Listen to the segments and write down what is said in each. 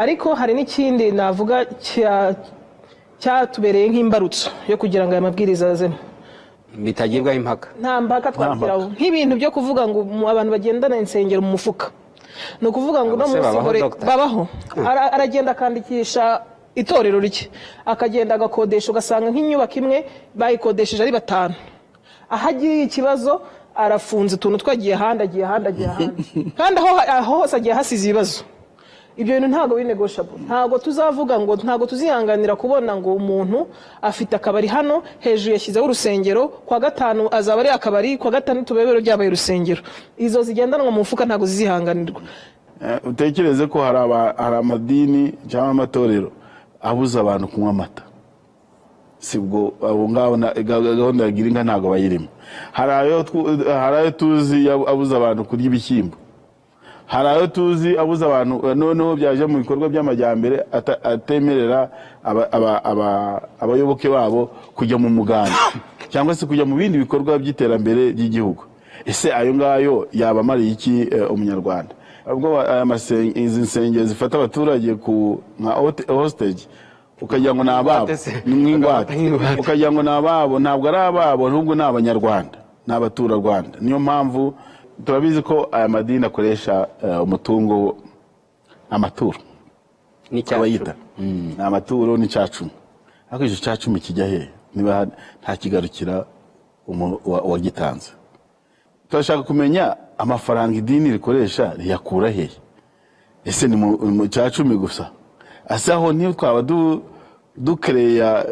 ariko hari n'ikindi navuga cyatubereye nk'imbarutso yo kugira ngo aya mabwiriza azemo bitagibwaho impaka. Nta mpaka twagiraho nk'ibintu byo kuvuga ngo abantu bagendana insengero mu mufuka. Ni ukuvuga ngo no munsi babaho aragenda akandikisha itorero rike akagenda agakodesha ugasanga nk'inyubako imwe bayikodesheje ari 5 ahagiye ikibazo arafunze utuntu twagiye ahandi kandi aho hose agiye hasize ibibazo. Ibyo bintu ntago binegotiable, ntago tuzavuga ngo ntago tuzihanganira kubona ngo umuntu afite akabari hano hejuru yashyizeho urusengero kwa 5 azaba ari akabari kwa 6 tubebero byabaye urusengero. Izo zigendanwa mu mufuka ntago zizihanganirwa. Utekereze ko hari amadini cyangwa amatorero abuza abantu kunywa amata, sibwo abo ngabo gahunda ya girinka ntago bayirimo. Hari ayo tuzi abuza abantu kurya ibishyimbo, hari ayo tuzi abuza abantu noneho byaje mu bikorwa by'amajyambere atemerera abayoboke babo kujya mu muganda cyangwa se kujya mu bindi bikorwa by'iterambere ry'igihugu. Ese ayo ngayo yabamariye iki umunyarwanda? Ubwo izi nsengero zifata abaturage ku nka hostage ukagira ngo nababo n'ingwate ukagira ngo nababo, ntabwo ari ababo ahubwo ni abanyarwanda n'abatura Rwanda. Niyo mpamvu turabizi ko aya madini akoresha umutungo amaturo n'icyayita amaturo n'icyacu. Ariko icyo cyacu kijya he niba nta kigarukira wagitanze? Turashaka kumenya amafaranga idini rikoresha riyakura he? Ese ni mu cyacumi gusa? Asaho niyo twaba dukereya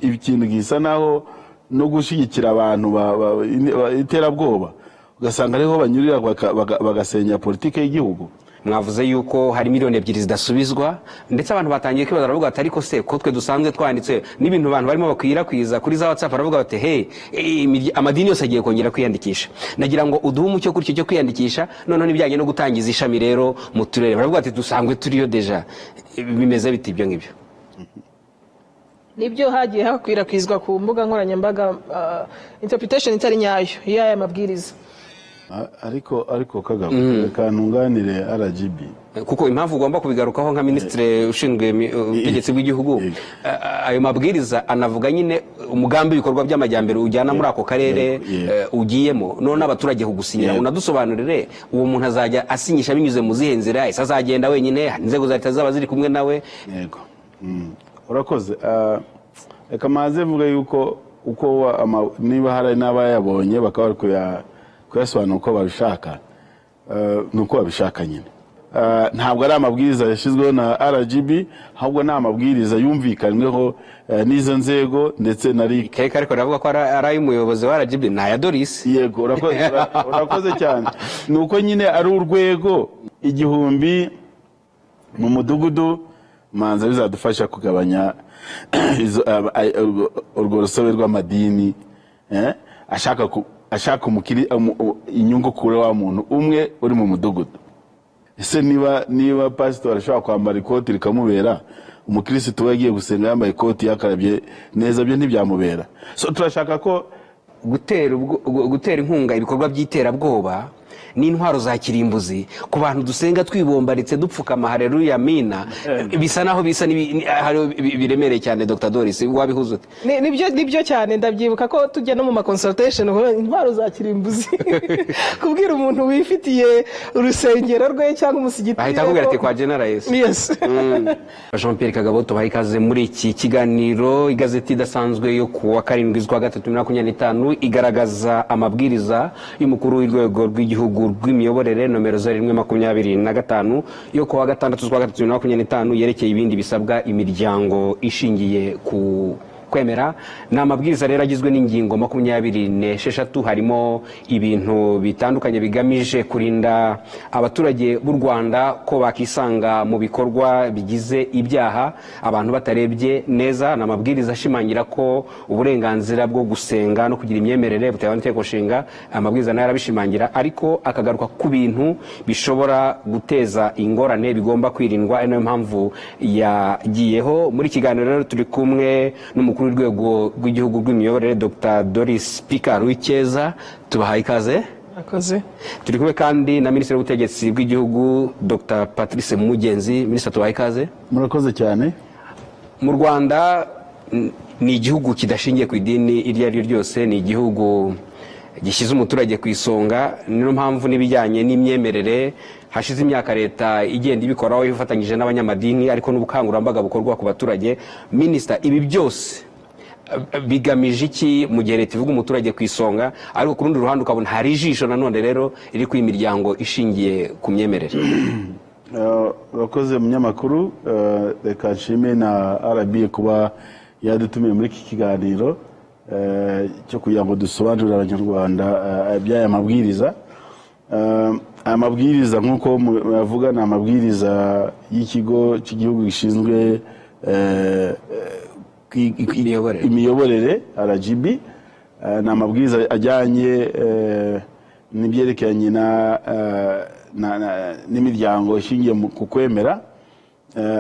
ikintu gisa naho no gushigikira abantu iterabwoba, ugasanga ariho banyurira bagasenya politike y'igihugu. Mwavuze yuko hari miliyoni 2 zidasubizwa, ndetse abantu batangiye kwibaza baravuga ati ariko se ko twe dusanzwe twanditse n'ibintu abantu barimo bakwirakwiza kuri za WhatsApp baravuga bati amadini yose agiye kongera kwiyandikisha. Nagira ngo uduhe umucyo kuri cyo kwiyandikisha noneho nibijyanye no gutangiza ishami rero mu turere. Baravuga ati dusangwe turiyo deja, bimeze biti ibyo ngibyo? Nibyo hagiye hakwirakwizwa ku mbuga nkoranyambaga interpretation itari nyayo y'aya mabwiriza. Ariko kagabo kanunganire RGB, kuko impamvu ugomba kubigarukaho nka ministre ushinzwe ubutegetsi bw'igihugu. Ayo mabwiriza anavuga nyine umugambi w'ibikorwa by'amajyambere ujyana muri ako karere ugiyemo, none abaturage kugusinyira. Unadusobanurire uwo muntu azajya asinyisha binyuze mu zihe nzira? Ese azagenda wenyine, inzego za leta zaba ziri kumwe nawe? Yego, urakoze. Reka maze mvuga yuko uko niba hari n'abayabonye bakaba kuyasobanura uko babishaka, nuko babishaka nyine. Ntabwo ari amabwiriza yashyizweho na RGB, ahubwo ni amabwiriza yumvikanyweho n'izo nzego ndetse na RIC. Ariko aravuga ko ari umuyobozi wa RGB na ya Doris. Yego, urakoze cyane. Nuko nyine ari urwego 1000 mu mudugudu, manza bizadufasha kugabanya urwo rusobe rw'amadini ashaka inyungu kure wa muntu umwe uri mu mudugudu. Ese niba pastor ashobora kwambara ikoti rikamubera, umukristo we yagiye gusenga yambaye ikoti yakarabye neza, byo ntibyamubera. So turashaka ko gutera inkunga ibikorwa by'iterabwoba n'intwaro za kirimbuzi ku bantu dusenga twibombaritse dupfukama haleluya mina, bisa naho bisa biremereye cyane. Dr. Doris, wabihuze ute? Nibyo cyane, ndabyibuka ko tujya no mu consultation intwaro za kirimbuzi kubwira umuntu wifitiye urusengero rwe cyangwa umusigiti ahita akubwira ati kwa General Yesu. Yes. Jean Pierre Kagabo, tubaha ikaze muri iki kiganiro. Igazeti idasanzwe yo kuwa 7/3/2025 igaragaza amabwiriza y'umukuru w'urwego rw'igihugu rw'imiyoborere nomero 125 yo kuwa 6/3/2025 yerekeye ibindi bisabwa imiryango ishingiye ku kwemera. Ni amabwiriza rero agizwe n'ingingo 26 harimo ibintu bitandukanye bigamije kurinda abaturage b'u Rwanda ko bakisanga mu bikorwa bigize ibyaha abantu batarebye neza. Ni amabwiriza ashimangira ko uburenganzira bwo gusenga no kugira imyemerere butewe n'Itegeko Nshinga. Amabwiriza nayo arabishimangira, ariko akagaruka ku bintu bishobora guteza ingorane bigomba kwirindwa. Niyo mpamvu yagiyeho. Muri kiganiro rero turi kumwe n'umukuru w'urwego rw'igihugu rw'imiyoborere Dr. Doris Pikar Uwicyeza. Tubahaye ikaze. Akoze. Turi kumwe kandi na Minisitiri w'Ubutegetsi bw'Igihugu Dr Patrice Mugenzi. Minisitiri tubaye ikaze. Murakoze cyane. Mu Rwanda ni igihugu kidashingiye ku idini iryo ari ryo ryose, ni igihugu gishyize umuturage ku isonga. Niyo mpamvu n'ibijyanye n'imyemerere hashize imyaka leta igenda ibikoraho ifatanyije n'abanyamadini, ariko n'ubukangurambaga bukorwa ku baturage. Minisita, ibi byose bigamije iki mu gihe leta ivuga umuturage ku isonga, ariko ku rundi ruhande ukabona hari ijisho nanone rero iri ku imiryango ishingiye ku myemerere? Urakoze munyamakuru, reka nshime na RBA kuba yadutumiye muri iki kiganiro cyo kugira ngo dusobanurire abanyarwanda by'aya mabwiriza. Aya mabwiriza nk'uko bavuga ni amabwiriza y'ikigo cy'igihugu gishinzwe imiyoborere RGB. Ni amabwiriza ajyanye n'ibyerekeranye n'imiryango ishingiye ku kwemera.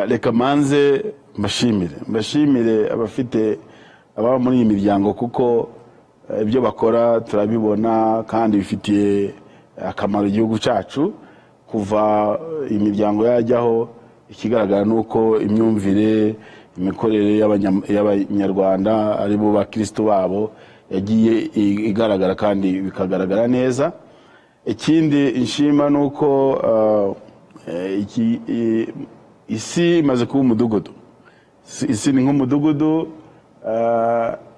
Reka manze mbashimire ababa muri iyi miryango, kuko ibyo bakora turabibona kandi bifitiye akamaro igihugu cyacu. Kuva imiryango yajyaho, ikigaragara nuko imyumvire, imikorere y'abanyarwanda ari bo bakristo babo yagiye igaragara kandi bikagaragara neza. Ikindi nshima nuko isi imaze kuba umudugudu. Isi ni nk'umudugudu,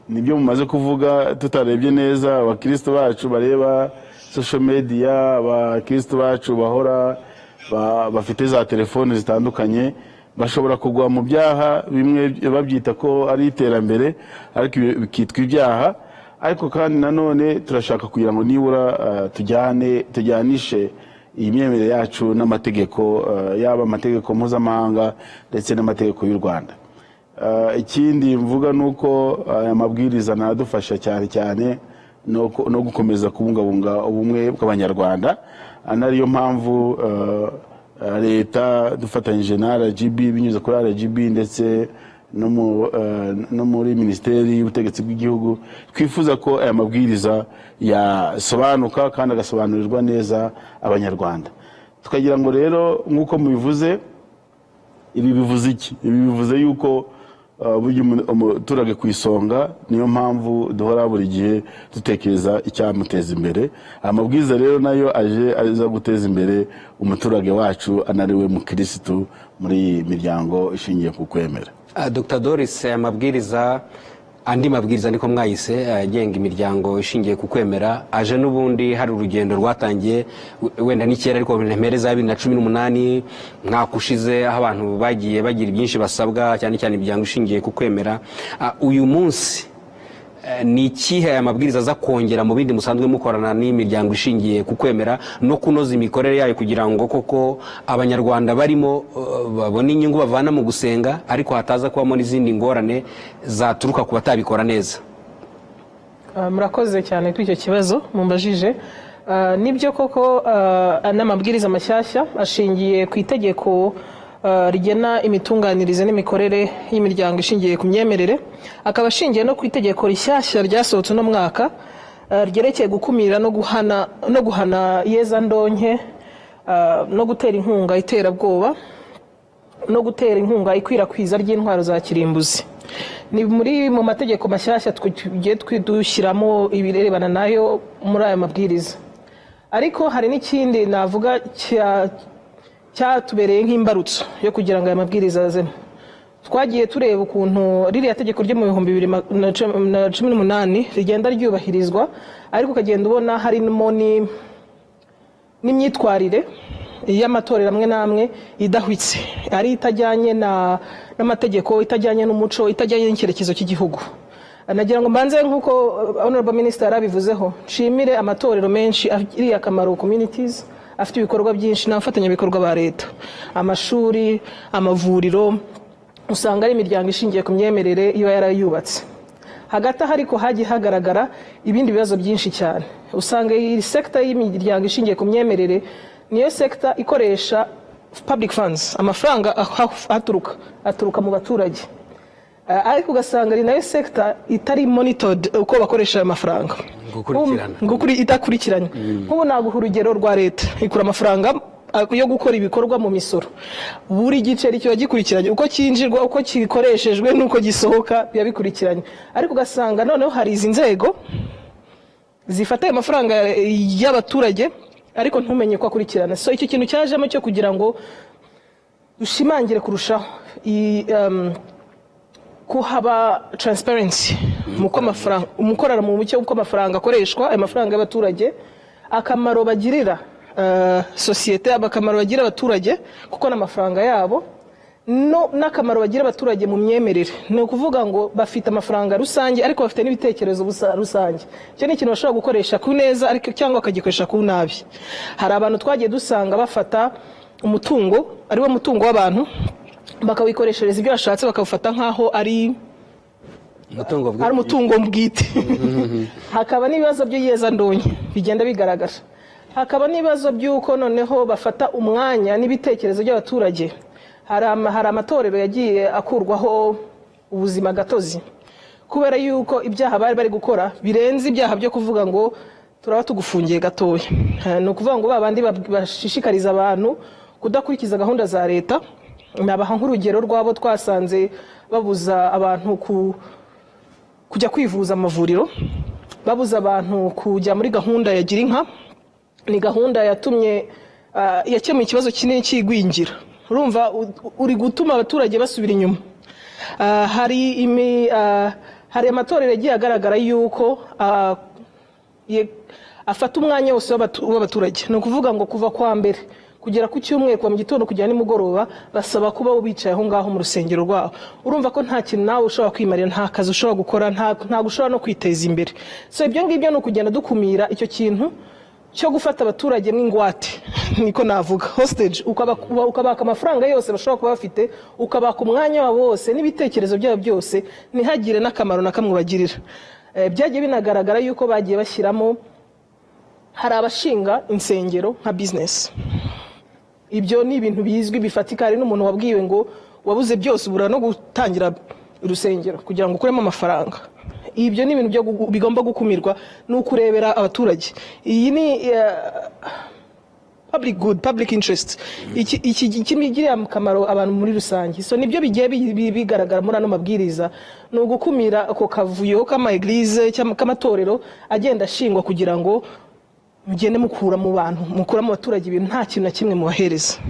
nibyo mumaze kuvuga tutarebye neza. Abakristo bacu bareba social media, abakristo bacu bahora bafite za telefone zitandukanye, bashobora kugwa mu byaha bimwe babyita ko ari iterambere, ariko bikitwa ibyaha. Ariko kandi nanone turashaka kugira ngo nibura tujyanishe iyi myemerere yacu n'amategeko, yaba amategeko mpuzamahanga ndetse n'amategeko y'u Rwanda. Ikindi mvuga nuko aya mabwiriza nadufasha cyane no gukomeza kubungabunga ubumwe bw'abanyarwanda. Anariyo mpamvu leta dufatanyije na RGB, binyuze kuri RGB ndetse no muri Minisiteri y'Ubutegetsi bw'Igihugu, twifuza ko aya mabwiriza yasobanuka kandi agasobanurirwa neza abanyarwanda. Tukagira ngo rero nk'uko mubivuze, ibi bivuze iki? Ibi bivuze yuko burya umuturage ku isonga. Niyo mpamvu duhora buri gihe dutekereza icyamuteza imbere. Amabwiriza rero nayo aza guteza imbere umuturage wacu, anariwe mukirisitu muri iyi miryango ishingiye ku kwemera. Dr Doris, amabwiriza, andi mabwiriza niko mwayise agenga imiryango ishingiye ku kwemera, aje n'ubundi hari urugendo rwatangiye wenda n'ikera, ariko mpereza 2018 mwaka ushize, aho abantu bagiye bagira byinshi basabwa, cyane cyane imiryango ishingiye ku kwemera. Uyu munsi ni ikihe aya mabwiriza aza kongera mu bindi musanzwe mukorana n'imiryango ishingiye ku kwemera, no kunoza imikorere yayo kugira ngo koko abanyarwanda barimo babone inyungu bavana mu gusenga, ariko hataza kubamo n'izindi ngorane zaturuka ku batabikora neza? Murakoze cyane kuri icyo kibazo mumbajije. Nibyo koko n'amabwiriza mashyashya ashingiye ku itegeko rigena imitunganyirize n'imikorere y'imiryango ishingiye ku myemerere, akaba ashingiye no ku itegeko rishyashya ryasohotse no mwaka ryerekeye gukumira no guhana iyezandonke, no gutera inkunga iterabwoba, no gutera inkunga ikwirakwiza ry'intwaro za kirimbuzi. Ni mu mategeko mashyashya tugiye dushyiramo ibirebana nayo muri aya mabwiriza. Ariko hari n'ikindi navuga cyatubereye nk'imbarutso yo kugira ngo aya mabwiriza azemo. Twagiye tureba ukuntu ririya tegeko ryo mu 2018 rigenda ryubahirizwa, ariko ukagenda ubona harimo n'imyitwarire y'amatorero amwe n'amwe idahwitse, ari itajyanye n'amategeko, itajyanye n'umuco, itajyanye n'icyerekezo cy'igihugu. Nagira ngo mbanze nk'uko Honorable Minister yarabivuzeho, nshimire amatorero menshi agiriye akamaro communities, afite ibikorwa byinshi n'abafatanyabikorwa ba leta, amashuri, amavuriro, usanga ari imiryango ishingiye ku myemerere iba yarayubatse. Hagati aho ariko hagiye hagaragara ibindi bibazo byinshi cyane. Usanga iyi sector y'imiryango ishingiye ku myemerere niyo sector ikoresha public funds, amafaranga aturuka mu baturage, ariko ugasanga ari nayo sector itari monitored uko bakoresha ayo mafaranga. idakurikiranye. Nk'ubu naguha urugero rwa leta ikura amafaranga yo gukora ibikorwa mu misoro, buri giceri kiba gikurikiranye uko cyinjirwa, uko gikoreshejwe n'uko gisohoka biba bikurikiranye, ariko ugasanga noneho hari izi nzego zifata ayo mafaranga y'abaturage ariko ntumenye ko akurikirana. So icyo kintu cyajemo cyo kugira ngo dushimangire kurushaho ko haba transparency muko amafaranga umukorera mu bucyo uko amafaranga akoreshwa, ayo mafaranga y'abaturage, akamaro bagirira societe, abakamaro bagira abaturage kuko n'amafaranga yabo, no n'akamaro bagira abaturage mu myemerere. Ni ukuvuga ngo bafite amafaranga rusange ariko bafite n'ibitekerezo rusange. Cyo ni ikintu bashobora gukoresha ku neza ariko cyangwa akagikoresha ku nabi. Hari abantu twagiye dusanga bafata umutungo ari wo mutungo w'abantu bakawikoreshereza ibyo bashatse, bakawufata nkaho ari umutungo bwite. Hakaba n'ibibazo by'iyeza ndonye bigenda bigaragara. Hakaba n'ibibazo by'uko noneho bafata umwanya n'ibitekerezo by'abaturage. Hari amatorero yagiye akurwaho ubuzima gatozi kubera yuko ibyaha bari gukora birenze ibyaha byo kuvuga ngo turaba tugufungiye gatoya. Ni ukuvuga ngo babandi bashishikariza abantu kudakurikiza gahunda za leta. Nabaha nk'urugero rwabo twasanze babuza abantu kujya kwivuza amavuriro, babuza abantu kujya muri gahunda ya gira inka. Ni gahunda yatumye yakemuye ikibazo kinini cy'igwingira. Urumva uri gutuma abaturage basubira inyuma. Hari amatorero yagiye agaragara yuko afata umwanya wose w'abaturage. Ni ukuvuga ngo kuva kwa mbere kugera ku cyumweru, kuva mu gitondo kugera nimugoroba, basaba kuba bicaye aho ngaho mu rusengero rwabo. Urumva ko nta kintu nawe ushobora kwimarira, nta kazi ushobora gukora, nta gushobora no kwiteza imbere. So ibyo ngibyo ni ukugenda dukumira icyo kintu cyo gufata abaturage mw'ingwate, niko navuga hostage, ukabaka amafaranga yose bashobora kuba bafite, ukabaka umwanya wabo wose n'ibitekerezo byabo byose, ntihagire n'akamaro na kamwe bagirira. Byagiye binagaragara yuko bagiye bashyiramo, hari abashinga insengero nka business. Ibyo ni ibintu bizwi bifatika. Hari n'umuntu wabwiwe ngo wabuze byose ubura no gutangira urusengero kugira ngo ukuremo amafaranga. Ibyo ni ibintu bigomba gukumirwa n'ukurebera abaturage. Iyi ni public good, public interest. Iki kimigirira akamaro abantu muri rusange. So nibyo bigiye bigaragara muri ano mabwiriza, no gukumira ako kavuyo k'ama eglise cyangwa k'amatorero agenda ashingwa kugira ngo mugende mukura mu bantu, mukura mu baturage ibintu nta kintu na kimwe mubahereza,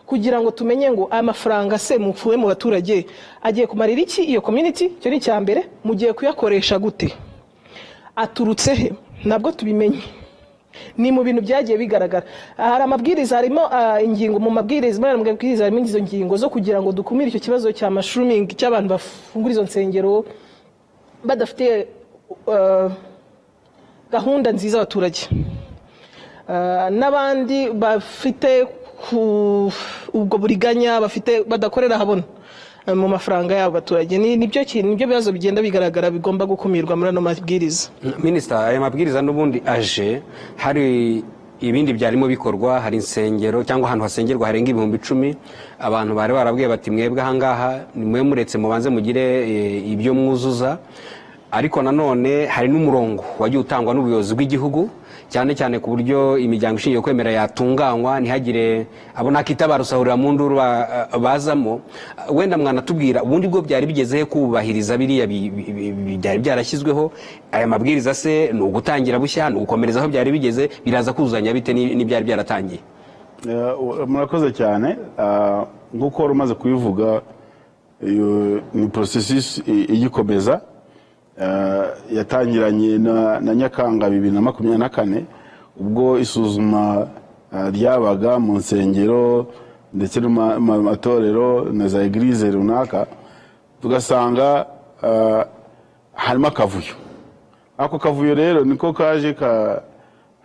kugira ngo tumenye ngo aya mafaranga se mupfuye mu baturage agiye kumarira iki iyo community. Cyo ni cyambere, mugiye kuyakoresha gute, aturutse he, nabwo tubimenye. Ni mu bintu byagiye bigaragara. Hari amabwiriza, harimo ingingo mu mabwiriza, harimo izo ngingo zo kugira ngo dukumire icyo kibazo cya mushrooming cy'abantu bafungura izo nsengero badafite gahunda nziza abaturage. N'abandi bafite ubwo buriganya, bafite badakorera habona mu mafaranga y'abo baturage. Nibyo bibazo bigenda bigaragara bigomba gukumirwa muri ano mabwiriza. Minisita, aya mabwiriza n'ubundi aje hari ibindi byarimo bikorwa. Hari insengero cyangwa ahantu hasengerwa harenga 10,000. Abantu bari barabwiye bati mwebwe ahangaha nimwe muretse mubanze mugire ibyo mwuzuza. Ariko nanone hari n'umurongo wagiye utangwa n'ubuyobozi bw'igihugu, cyane cyane ku buryo imiryango ishingiye kwemera yatunganywa, ntihagire abona kitabarusahurira mu nduru bazamo. Wenda mwanatubwira ubundi bwo byari bigezehe kubahiriza biriya byari byarashyizweho aya mabwiriza, se ni ugutangira bushya, ni ugukomereza aho byari bigeze, biraza kuzuzanya bite n'ibyari byaratangiye? Murakoze cyane. Nk'uko wari umaze kubivuga, ni processus igikomeza. Yatangiranye na Nyakanga 2024 ubwo isuzuma ryabaga mu nsengero ndetse no mu matorero na za eglise runaka, tugasanga harimo akavuyo. Ako kavuyo rero niko kaje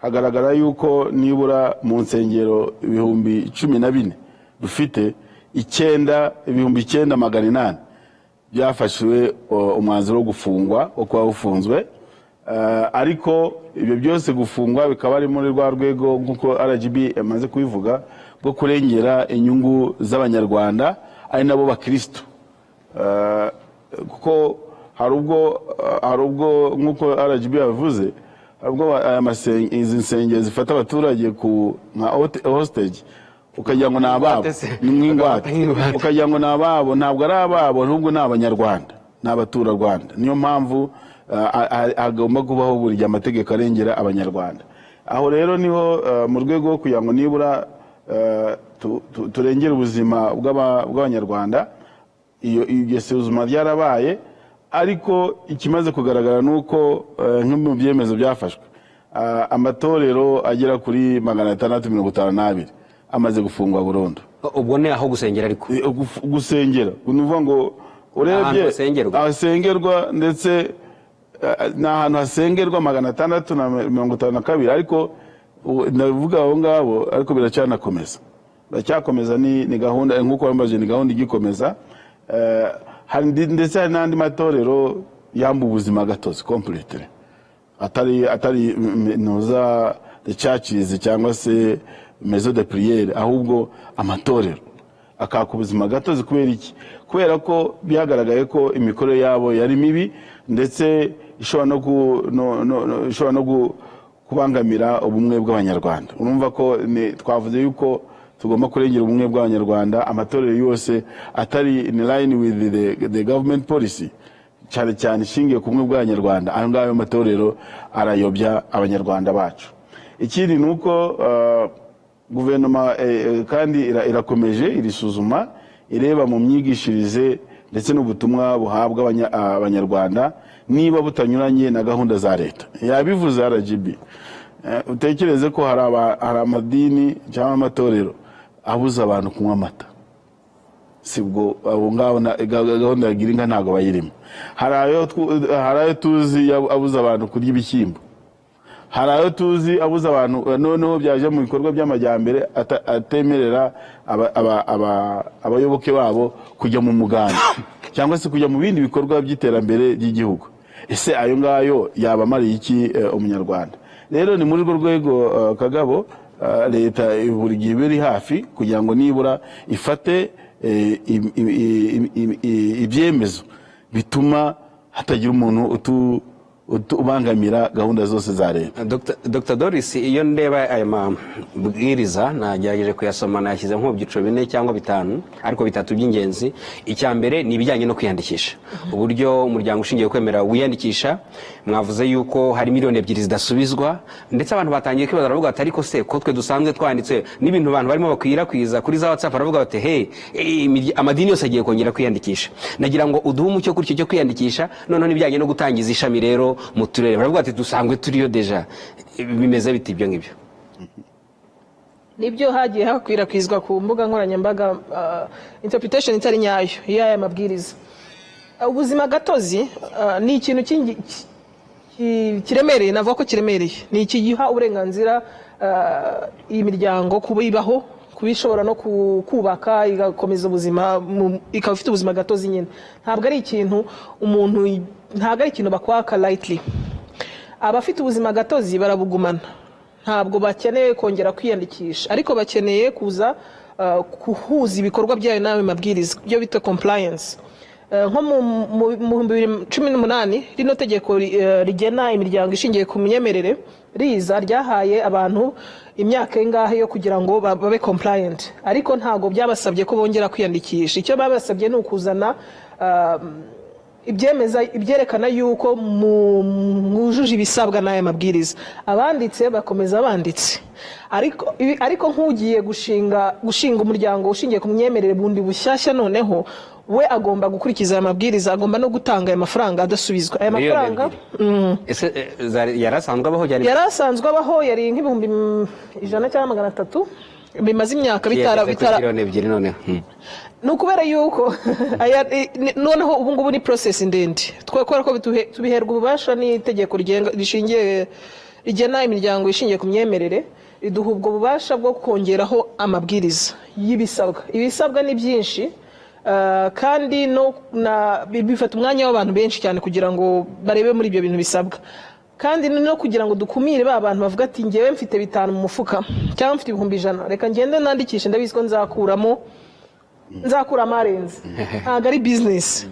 hagaragara yuko nibura mu nsengero 14,000 dufite 9,800 byafashwe umwanzuro wo gufungwa, wo kuba ufunzwe. Ariko ibyo byose gufungwa bikaba ari muri rwa rwego nk'uko RGB yamaze kubivuga bwo kurengera inyungu z'abanyarwanda ari nabo bakristo. Kuko hari ubwo nk'uko RGB yavuze, ubwo izi nsengero zifata abaturage ku nka hostage ukagira ngo nababo n'ingwate ukagira ngo nababo ntabwo ari ababo ahubwo n'abanyarwanda n'abatura Rwanda. Niyo mpamvu agomba kubaho buri gihe amategeko arengera abanyarwanda. Aho rero niho mu rwego rwo kugira ngo nibura turengera ubuzima bw'abanyarwanda, iyo suzuma ryarabaye, ariko ikimaze kugaragara nuko nk'ibyo byemezo byafashwe amatorero agera kuri 652 amaze gufungwa burundu. Ubwo ne aho gusengera, ariko gusengera nuvuga ngo urebye asengerwa ndetse n'ahantu hasengerwa 652, ariko ndavuga aho ngabo, ariko biracyakomeza ni gahunda nk'uko bambaje, ni gahunda igikomeza. Ndetse hari n'andi matorero yamba ubuzima gatozi completely, atari noza the churches cyangwa se maison de prière, ahubwo amatorero akaka ubuzima gatozi. Kubera iki? Kubera ko byagaragaye ko imikorere yabo yari mibi, ndetse ishobora no kubangamira ubumwe bw'abanyarwanda. Urumva ko twavuze yuko tugomba kurengera ubumwe bw'abanyarwanda, amatorero yose atari in line with the government policy, cyane cyane ishingiye ku bumwe bw'abanyarwanda. Aho ngayo matorero arayobya abanyarwanda bacu. Ikindi nuko guverinoma kandi irakomeje irisuzuma, ireba mu myigishirize ndetse n'ubutumwa buhabwa abanyarwanda niba butanyuranye na gahunda za leta. Yabivuze RGB, utekereze ko hari amadini cyangwa amatorero abuza abantu kunywa amata, sibwo abo ngabo gahunda ya girinka ntago bayirimo. Hari ayo tuzi abuza abantu kurya ibishyimbo, hari ayo tuzi abuza abantu noneho byaje mu bikorwa by'amajyambere atemerera abayoboke babo kujya mu muganda cyangwa se kujya mu bindi bikorwa by'iterambere ry'igihugu. Ese ayo ngayo yabamariye iki umunyarwanda? Rero ni muri rwo rwego Kagabo, leta buri gihe biri hafi kugira ngo nibura ifate ibyemezo bituma hatagira umuntu ubangamira gahunda zose za leta. Dr. Doris, iyo ndeba aya mabwiriza nagerageje kuyasoma, nashyize nko byiciro 4 cyangwa 5, ariko 3 by'ingenzi. Icya mbere ni ibijyanye no kwiyandikisha, uburyo umuryango ushingiye kwemera wiyandikisha. Mwavuze yuko hari miliyoni 2 zidasubizwa, ndetse abantu batangiye kwibaza, baravuga ati ariko se ko twe dusanzwe twanditse n'ibintu abantu barimo bakwirakwiza kuri za WhatsApp, baravuga bati hey, amadini yose agiye kongera kwiyandikisha. Nagira ngo uduhe umucyo kuri cyo kwiyandikisha, noneho n'ibijyanye no gutangiza ishami rero mu turere. Baravuga ati dusangwe turiyo deja, bimeze biti ibyo ngibyo? Nibyo hagiye hakwirakwizwa ku mbuga nkoranyambaga interpretation itari nyayo y'aya mabwiriza. Ubuzima gatozi ni ikintu kiremereye, navuga ko kiremereye. Ni ikigiha uburenganzira imiryango kubibaho, kubishobora no kubaka igakomeza ubuzima, ikaba ifite ubuzima gatozi nyine. Ntabwo ari ikintu ntabwo ari ikintu bakwaka lightly. Abafite ubuzima gatozi barabugumana, ntabwo bakeneye kongera kwiyandikisha, ariko bakeneye kuza kuhuza ibikorwa byayo nawe mabwiriza, byo bita compliance. Nko mu 2018 rino tegeko rigena imiryango ishingiye ku myemerere riza ryahaye abantu imyaka ingahe yo kugira ngo babe compliant, ariko ntago byabasabye ko bongera kwiyandikisha. Icyo babasabye ni ukuzana ibyerekana yuko mwujuje ibisabwa n'aya mabwiriza. Abanditse bakomeza banditse, ariko nk'ugiye gushinga umuryango ushingiye ku myemerere bundi bushyashya, noneho we agomba gukurikiza aya mabwiriza, agomba no gutanga aya mafaranga adasubizwa. Aya mafaranga yarasanzwe abaho, yari nk'ibihumbi 100 cyangwa 300, bimaze imyaka nukubera yuko noneho ubu ngubu ni process ndende. Twakora ko tubiherwa ububasha n'itegeko rigena imiryango ishingiye ku myemerere, riduha ubwo bubasha bwo kongeraho amabwiriza y'ibisabwa. Ibisabwa ni byinshi, kandi bifata umwanya w'abantu benshi cyane kugira ngo barebe muri ibyo bintu bisabwa, kandi no kugira ngo dukumire ba bantu bavuga ati ngewe mfite 5 mu mufuka cyangwa mfite 100, reka ngende nandikishe, ndabizi ko nzakuramo arenze. Ntabwo ari business.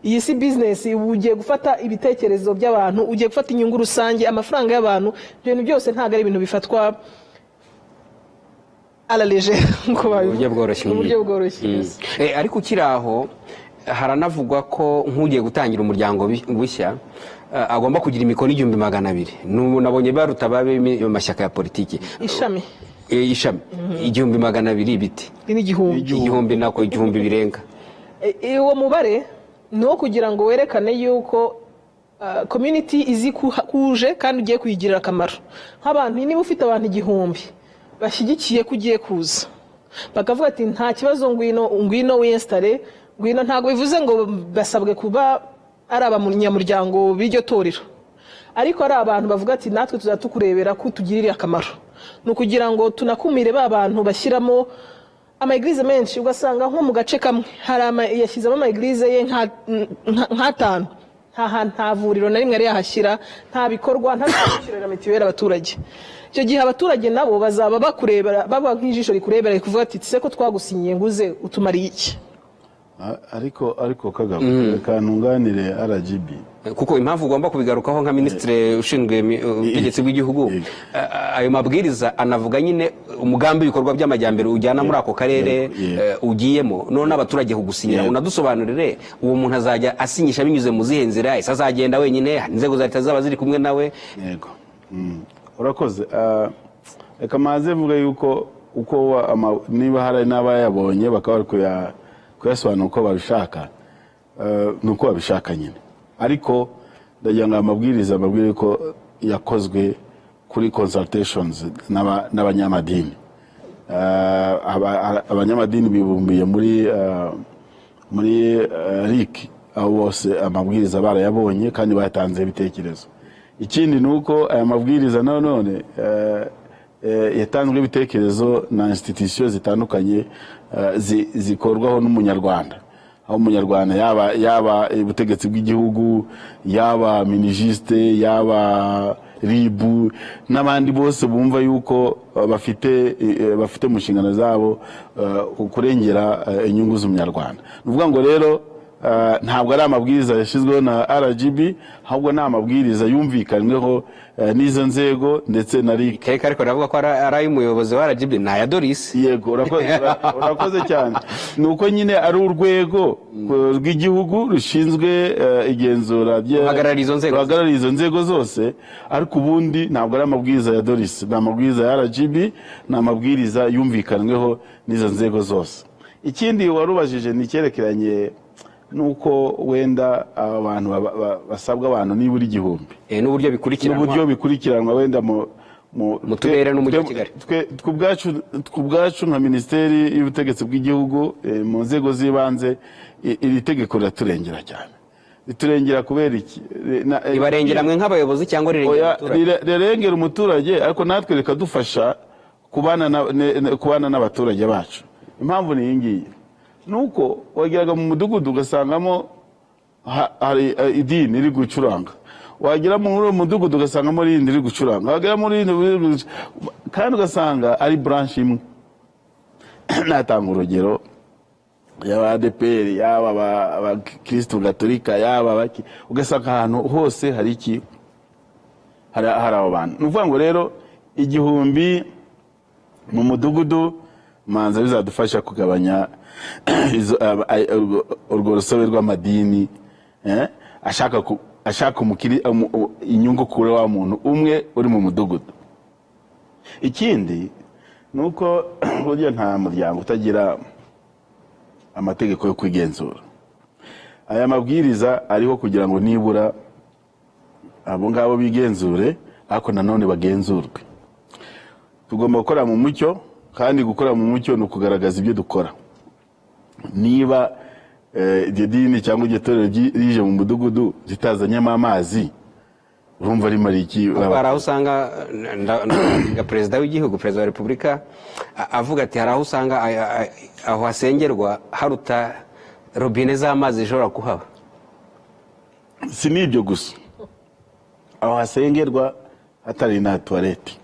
iyi si business, ugiye gufata ibitekerezo by'abantu, ugiye gufata inyungu rusange, amafaranga y'abantu. Ibyo bintu byose ntabwo ari ibintu bifatwa alaleje ngo uburyo bworoshye. Ariko ukiraho haranavugwa ko nk'ugiye gutangira umuryango bushya agomba kugira imikono 200,000. Nabonye baruta babe amashyaka ya politiki ishami 200,000 biti igihumbi nako 1,000 birenga. Uwo mubare ni wo kugira ngo werekane yuko community izi kuje kandi ugiye kuyigirira akamaro. Nk'abantu, niba ufite abantu 1,000 bashyigikiye ko ugiye kuza, bakavuga ati nta kibazo, ngwino winstare, ngwino, ntabwo bivuze ngo basabwe kuba ari abanyamuryango b'iryo torero, ariko ari abantu bavuga ati natwe tuzatukurebera ko tugirira akamaro. Ni ukugira ngo tunakumire ba bantu bashyiramo amaeglise menshi, ugasanga nko mu gace kamwe yashyizemo amaeglise ye nk'atanu, nta vuriro na rimwe yari yahashyira, nta bikorwa, nta kwishyurira mitiweli abaturage. Icyo gihe abaturage nabo bazaba bakurebera, baba nk'ijisho rikurebera kuvuga ati se ko twagusinyiye nguze utumariye iki. ariko Kagabo, kanunganire RGB, kuko impamvu ugomba kubigarukaho nka ministre ushinzwe ubutegetsi bw'igihugu, ayo mabwiriza anavuga nyine umugambi w'ibikorwa by'amajyambere ujyana muri ako karere ugiyemo, none abaturage kugusinyira. Unadusobanurire uwo muntu azajya asinyisha binyuze mu zihe nzira, ese azagenda wenyine, inzego za leta zaba ziri kumwe nawe? Yego, urakoze. Reka maze mvuga yuko uko niba hari n'abayabonye bakaba bari kuyasobanura uko babishaka, nuko babishaka nyine. Ariko ndagira ngo amabwiriza babwire ko yakozwe kuri consultations n'abanyamadini. Abanyamadini bibumbiye muri RIC, aho bose amabwiriza barayabonye kandi batanze ibitekerezo. Ikindi nuko aya mabwiriza none yatanzwe ibitekerezo na institution zitandukanye zikorwaho n'umunyarwanda, aho umunyarwanda yaba ubutegetsi bw'igihugu, yaba minijiste, yaba ribu n'abandi bose bumva yuko bafite mu nshingano zabo kurengera inyungu z'umunyarwanda. Nuvuga ngo rero ntabwo ari amabwiriza yashyizweho na RGB, ahubwo ni amabwiriza yumvikanyweho n'izo nzego ndetse na RIC. Ariko navuga ko ari umuyobozi wa RGB na ya Doris. Yego, urakoze cyane. Nuko nyine ari urwego rw'igihugu rushinzwe igenzura ruhagarariye izo nzego zose, ariko ubundi ntabwo ari amabwiriza ya Doris, ni amabwiriza ya RGB, ni amabwiriza yumvikanyweho n'izo nzego zose. Ikindi warubajije ni cyerekeranye nuko wenda abantu basabwa abantu nibura 1,000 n'uburyo bikurikiranwa wenda mu turere n'umujyi wa Kigali. Kubwacu nka Minisiteri y'Ubutegetsi bw'igihugu, mu nzego z'ibanze, iri tegeko riraturengera cyane. Riturengera kubera iki? Ibarengera mwe nk'abayobozi cyangwa rirengera umuturage, ariko natwe rikadufasha kubana n'abaturage bacu. Impamvu ni iyi ngiyi, nuko wageraga mu mudugudu ugasangamo hari idini iri gucuranga, wagera muri mudugudu ugasangamo rindi iri gucuranga, wagera muri rindi kandi ugasanga ari branch imwe. Natanga urugero, yaba ADPR, yaba abakristo gatolika, yaba ugasanga ahantu hose hari iki, hari abo bantu. Nuvuga ngo rero 1,000 mu mudugudu manza bizadufasha kugabanya urwo rusobe rw'amadini ashaka inyungu kure wa muntu umwe uri mu mudugudu. Ikindi nuko burya nta muryango utagira amategeko yo kwigenzura. Aya mabwiriza ariho kugira ngo nibura abo ngabo bigenzure, ariko nanone bagenzurwe. Tugomba gukora mu mucyo, kandi gukora mu mucyo ni ukugaragaza ibyo dukora. Niba iryo dini cyangwa iryo torero rije mu mudugudu zitazanyemo amazi, urumva ari mariki. Hari aho usanga perezida w'igihugu, perezida wa repubulika avuga ati hari aho usanga aho hasengerwa haruta robine z'amazi zishobora kuhaba. Si n'ibyo gusa, aho hasengerwa hatari na toilette,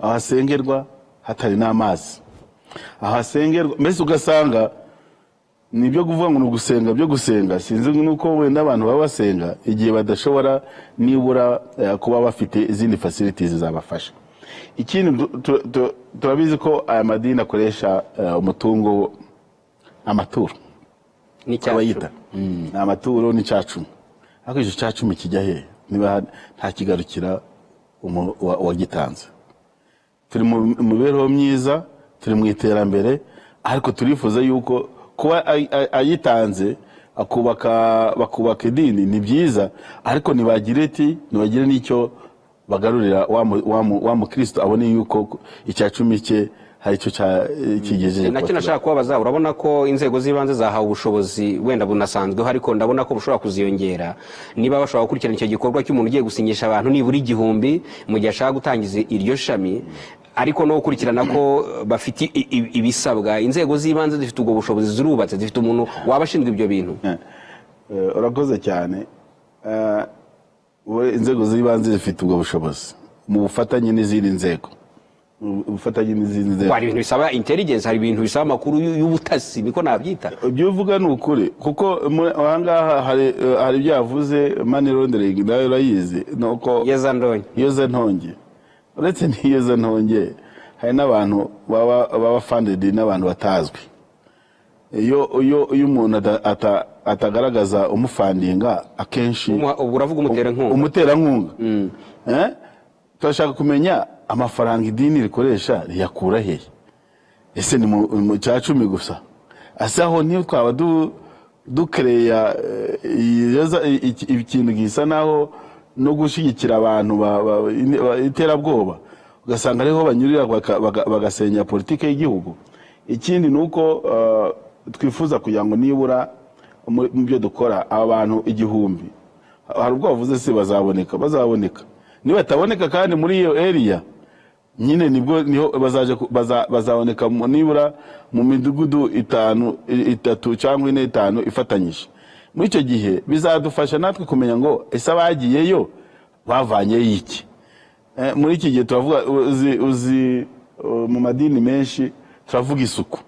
aho hasengerwa hatari n'amazi, aho hasengerwa mbese ugasanga nibyo kuvuga ngo ugusenga byo gusenga sinzi nuko wenda abantu baba basenga igihe badashobora nibura kuba bafite izindi facilities zabafasha. Ikindi turabizi ko aya madini akoresha umutungo amaturo n'icyacu amaturo n'icyacu, ariko icyo cyacu kijya he niba nta kigarukira wagitanze? Turi mu mibereho myiza, turi mu iterambere, ariko turifuza yuko kuba ayitanze bakubaka idini ni byiza, ariko nibagire n'icyo bagarurira wa mukristo abone yuko icyacumi cye hari icyo kigejeje. Nacyo nashaka kubabaza, urabona ko inzego z'ibanze zahawe ubushobozi wenda bunasanzweho, ariko ndabona ko bushobora kuziyongera niba bashobora gukurikirana icyo gikorwa cy'umuntu ugiye gusinyisha abantu nibura 1000 mu gihe ashaka gutangiza iryo shami, ariko no gukurikirana ko bafite ibisabwa. Inzego z'ibanze zifite ubwo bushobozi, zirubatse, zifite umuntu wabashinzwe ibyo bintu. Urakoze cyane. Inzego z'ibanze zifite ubwo bushobozi mu bufatanye n'izindi nzego. Hari ibintu bisaba intelligence, hari ibintu bisaba amakuru y'ubutasi, niko nabyita. Ibyo uvuga ni ukuri, kuko ahangaha hari ibyo yavuze money laundering, nayo urayizi, nuko yeza ntonge. Uretse n'iyeza ntonge, hari n'abantu baba funded n'abantu batazwi. Iyo umuntu atagaragaza umufandinga, akenshi uravuga umuterankunga. Turashaka kumenya amafaranga idini rikoresha riyakura hehe? Ese ni mu cyacumi gusa? Ase aho niyo twaba dukereya ikintu gisa naho no gushigikira abantu iterabwoba, ugasanga ariho banyurira bagasenya politike y'igihugu. Ikindi nuko twifuza kugira ngo nibura mu byo dukora abantu 1000, hari ubwo bavuze se bazaboneka. Niba bataboneka kandi muri iyo area nyine niho bazaboneka nibura mu midugudu 3 cyangwa 5 ifatanyije. Muri icyo gihe bizadufasha natwe kumenya ngo ese abagiyeyo bavanye iki. Muri iki gihe turavuga uzi mu madini menshi turavuga isuku.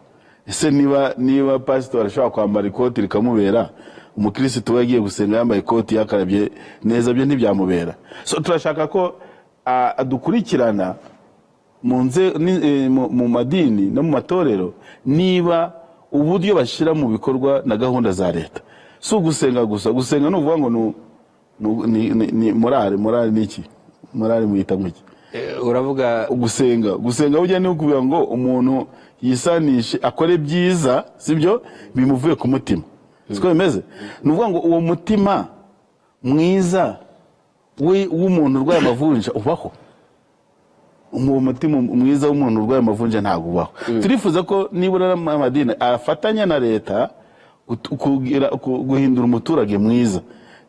Ese niba pastor ashobora kwambara ikoti rikamubera, umukristo wagiye gusenga yambaye ikoti yakarabye neza, byo ntibyamubera. So turashaka ko adukurikirana mu madini no mu matorero niba uburyo bashira mu bikorwa na gahunda za leta. So gusenga gusa, gusenga no kuvuga ngo ni morale niki? Morale muyita nk'iki? Uravuga gusenga ujya ni ukuvuga ngo umuntu yisanishe akore byiza, sibyo bimuvuye ku mutima. Siko bimeze? Nuvuga ngo uwo mutima mwiza w'umuntu urwaye amavunja ubaho. Umutima mwiza w'umuntu urwaye amavunja ntago ubaho. Turifuza ko nibura amadini afatanya na leta guhindura umuturage mwiza,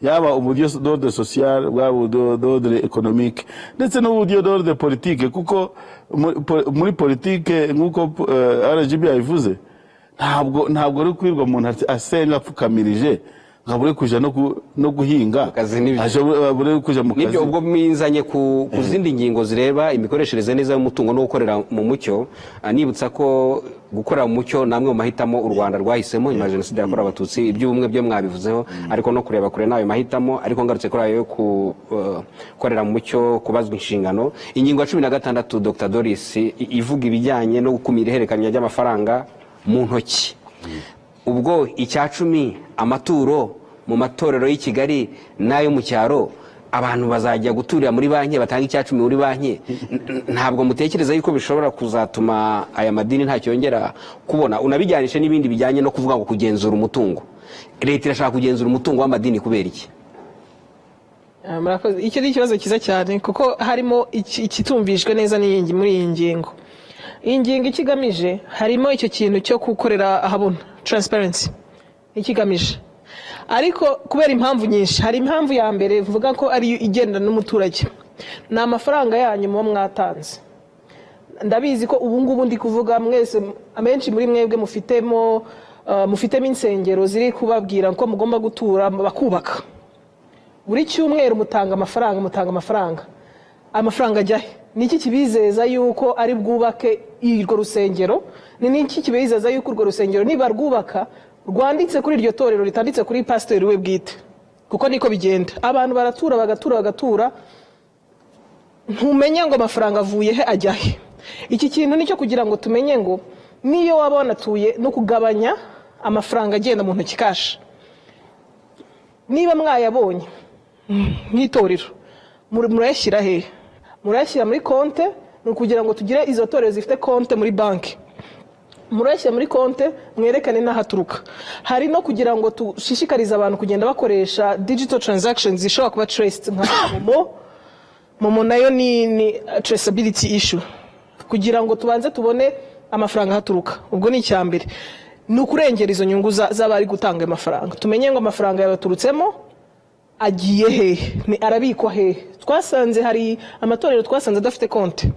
yaba uburyo d'ordre social, bwa d'ordre économique, ndetse n'uburyo d'ordre politique, kuko muri politique nk'uko RGB yavuze, ntabwo ari kwirwa umuntu asenga apfukamirije ngabure kuja no guhinga, abure kuja mu kazi. Nibyo ubwo mwinzanye ku zindi ngingo zireba imikoreshereze neza y'umutungo no gukorera mu mucyo. Nibutsa ko gukorera mu mucyo namwe mu mahitamo u Rwanda rwahisemo nyuma ya jenoside yakorewe abatutsi, iby'ubumwe byo mwabivuzeho, ariko no kureba kure nayo mahitamo, ariko ngarutse kuri ayo gukorera mu mucyo, kubazwa inshingano. Ingingo ya 16 Dr. Doris ivuga ibijyanye no gukumira ihererekanya ry'amafaranga mu ntoki. Ubwo icyacumi amaturo mu matorero y'i Kigali nayo mu cyaro, abantu bazajya guturira muri banki, batanga icyacumi muri banki. Ntabwo mutekereza yuko bishobora kuzatuma aya madini nta cyongera kubona? Unabijyanishe n'ibindi bijyanye no kuvuga ngo kugenzura umutungo. Leta irashaka kugenzura umutungo w'amadini kubera iki? Murakoze. Icyo ni ikibazo cyiza cyane, kuko harimo ikitumvishwe neza muri iyi ngingo. Iyi ngingo ikigamije harimo icyo kintu cyo gukorera ahabona, transparency ikigamije. Ariko kubera impamvu nyinshi, hari impamvu ya mbere vuga ko ari igenda n'umuturage, ni amafaranga yanyu muba mwatanze. Ndabizi ko ubu ngubu ndi kuvuga mwese, amenshi muri mwebwe mufitemo insengero ziri kubabwira ko mugomba gutura bakubaka. Buri cyumweru mutanga amafaranga. Amafaranga ajyahe? Niki kibizeza yuko ari bwubake irwo rusengero? Ni niki kibizeza yuko urwo rusengero niba rwubaka rwanditse kuri iryo torero ritanditse kuri pasiteri we bwite, kuko niko bigenda. Abantu bagatura ntumenye ngo amafaranga avuye he ajya he. Iki kintu nicyo kugira ngo tumenye ngo niyo waba wanatuye no kugabanya amafaranga agenda mu ntoki kashi. Niba mwayabonye nk'itorero murayashyira he? Murayashyira muri konte, ni ukugira ngo tugire izo torero zifite konte muri banki. Murayashyira muri konte mwerekane n'ahaturuka. Hari no kugira ngo tushishikarize abantu kugenda bakoresha digital transactions zishobora kuba traced nka Momo nayo ni traceability issue, kugira ngo tubanze tubone amafaranga haturuka. Ubwo ni icyambere, ni ukurengera izo nyungu z'abari gutanga amafaranga. Tumenye ngo amafaranga yabaturutsemo agiye he, ni arabikwa he. Twasanze hari amatorero twasanze adafite konte,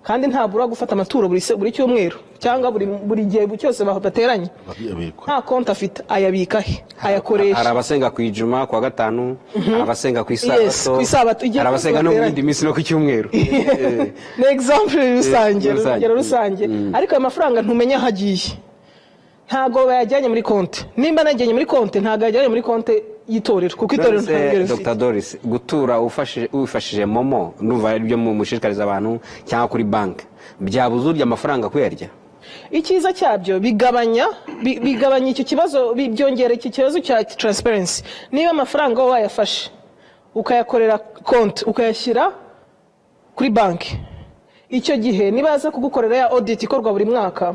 kandi ntabura gufata amaturo buri cyumweru cyangwa buri gihe cyose bateranye, nta konti afite. Ayabika he? Ayakoresha. Hari abasenga ku ijuma, ku wa gatanu, abasenga ku isabato, hari abasenga no mu yindi minsi no ku cyumweru. Ni example rusange, urugero rusange. Ariko ayo mafaranga ntumenya aho agiye, ntago bayajyanye muri konti. Nimba najyanye muri konti, ntago yajyanye muri konti y'itorero, kuko itorero ntabwo rifite. Dr. Doris, gutura wifashije Momo numva ari byo mushishikariza abantu, cyangwa kuri banki, byabuze urya amafaranga kuyarya? Icyiza cyabyo bigabanya icyo kibazo, byongera iki kibazo cya transparency. Niba amafaranga wayafashe ukayakorera konti, ukayashyira kuri banki, icyo gihe nibaza kugukorera ya audit ikorwa buri mwaka,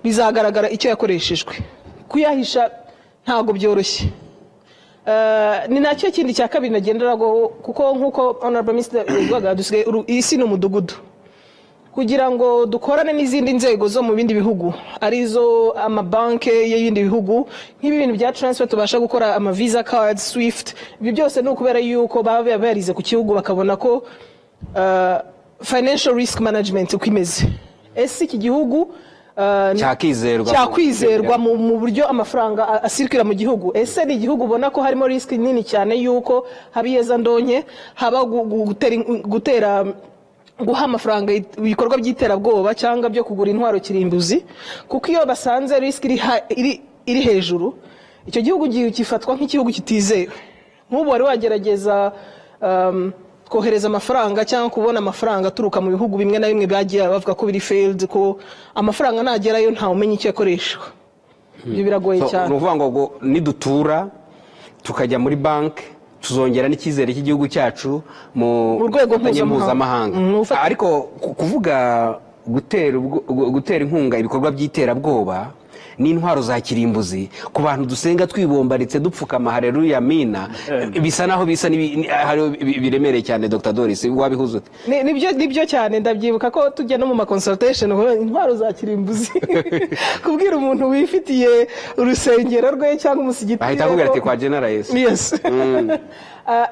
bizagaragara icyo yakoreshejwe. Kuyahisha ntago byoroshye. Ni nacyo kindi cya kabiri nagenderaho, kuko nkuko honorable minister yavugaga, dusigaye isi ni umudugudu. Kugira ngo dukorane n'izindi nzego zo mu bindi bihugu, arizo amabanke y'ibindi bihugu, nk'ibi bintu bya transfer tubasha gukora ama visa cards, Swift, ibi byose ni ukubera yuko baba barize ku kihugu bakabona ko financial risk management uko imeze. Ese iki gihugu cyakwizerwa mu buryo amafaranga asirikira mu gihugu? Ese ni igihugu ubona ko harimo risk nini cyane yuko habiyeza ndonke, haba guha amafaranga ibikorwa by'iterabwoba cyangwa byo kugura intwaro kirimbuzi? Kuko iyo basanze risk iri hejuru, icyo gihugu gifatwa nk'igihugu kitizewe. Nk'ubu wari wagerageza kohereza amafaranga cyangwa kubona amafaranga aturuka mu bihugu bimwe na bimwe bagiye bavuga ko biri failed, ko amafaranga nagerayo ntawe umenya icyo yakoreshwa. Ibyo biragoye cyane. Ni ukuvuga ngo nidutura tukajya muri banki, tuzongera n'icyizere cy'igihugu cyacu mu rwego mpuzamahanga. Ariko kuvuga gutera inkunga ibikorwa by'iterabwoba n'intwaro za kirimbuzi ku bantu dusenga twibombaritse dupfukama haleluya mina, bisa naho biremereye cyane. Dr. Doris, wabihuze ute? Nibyo cyane, ndabyibuka ko tujya no mu ma consultation intwaro za kirimbuzi kubwira umuntu wifitiye urusengero rwe cyangwa umusigiti ahita akubwira ati kwa General Yesu. Yes.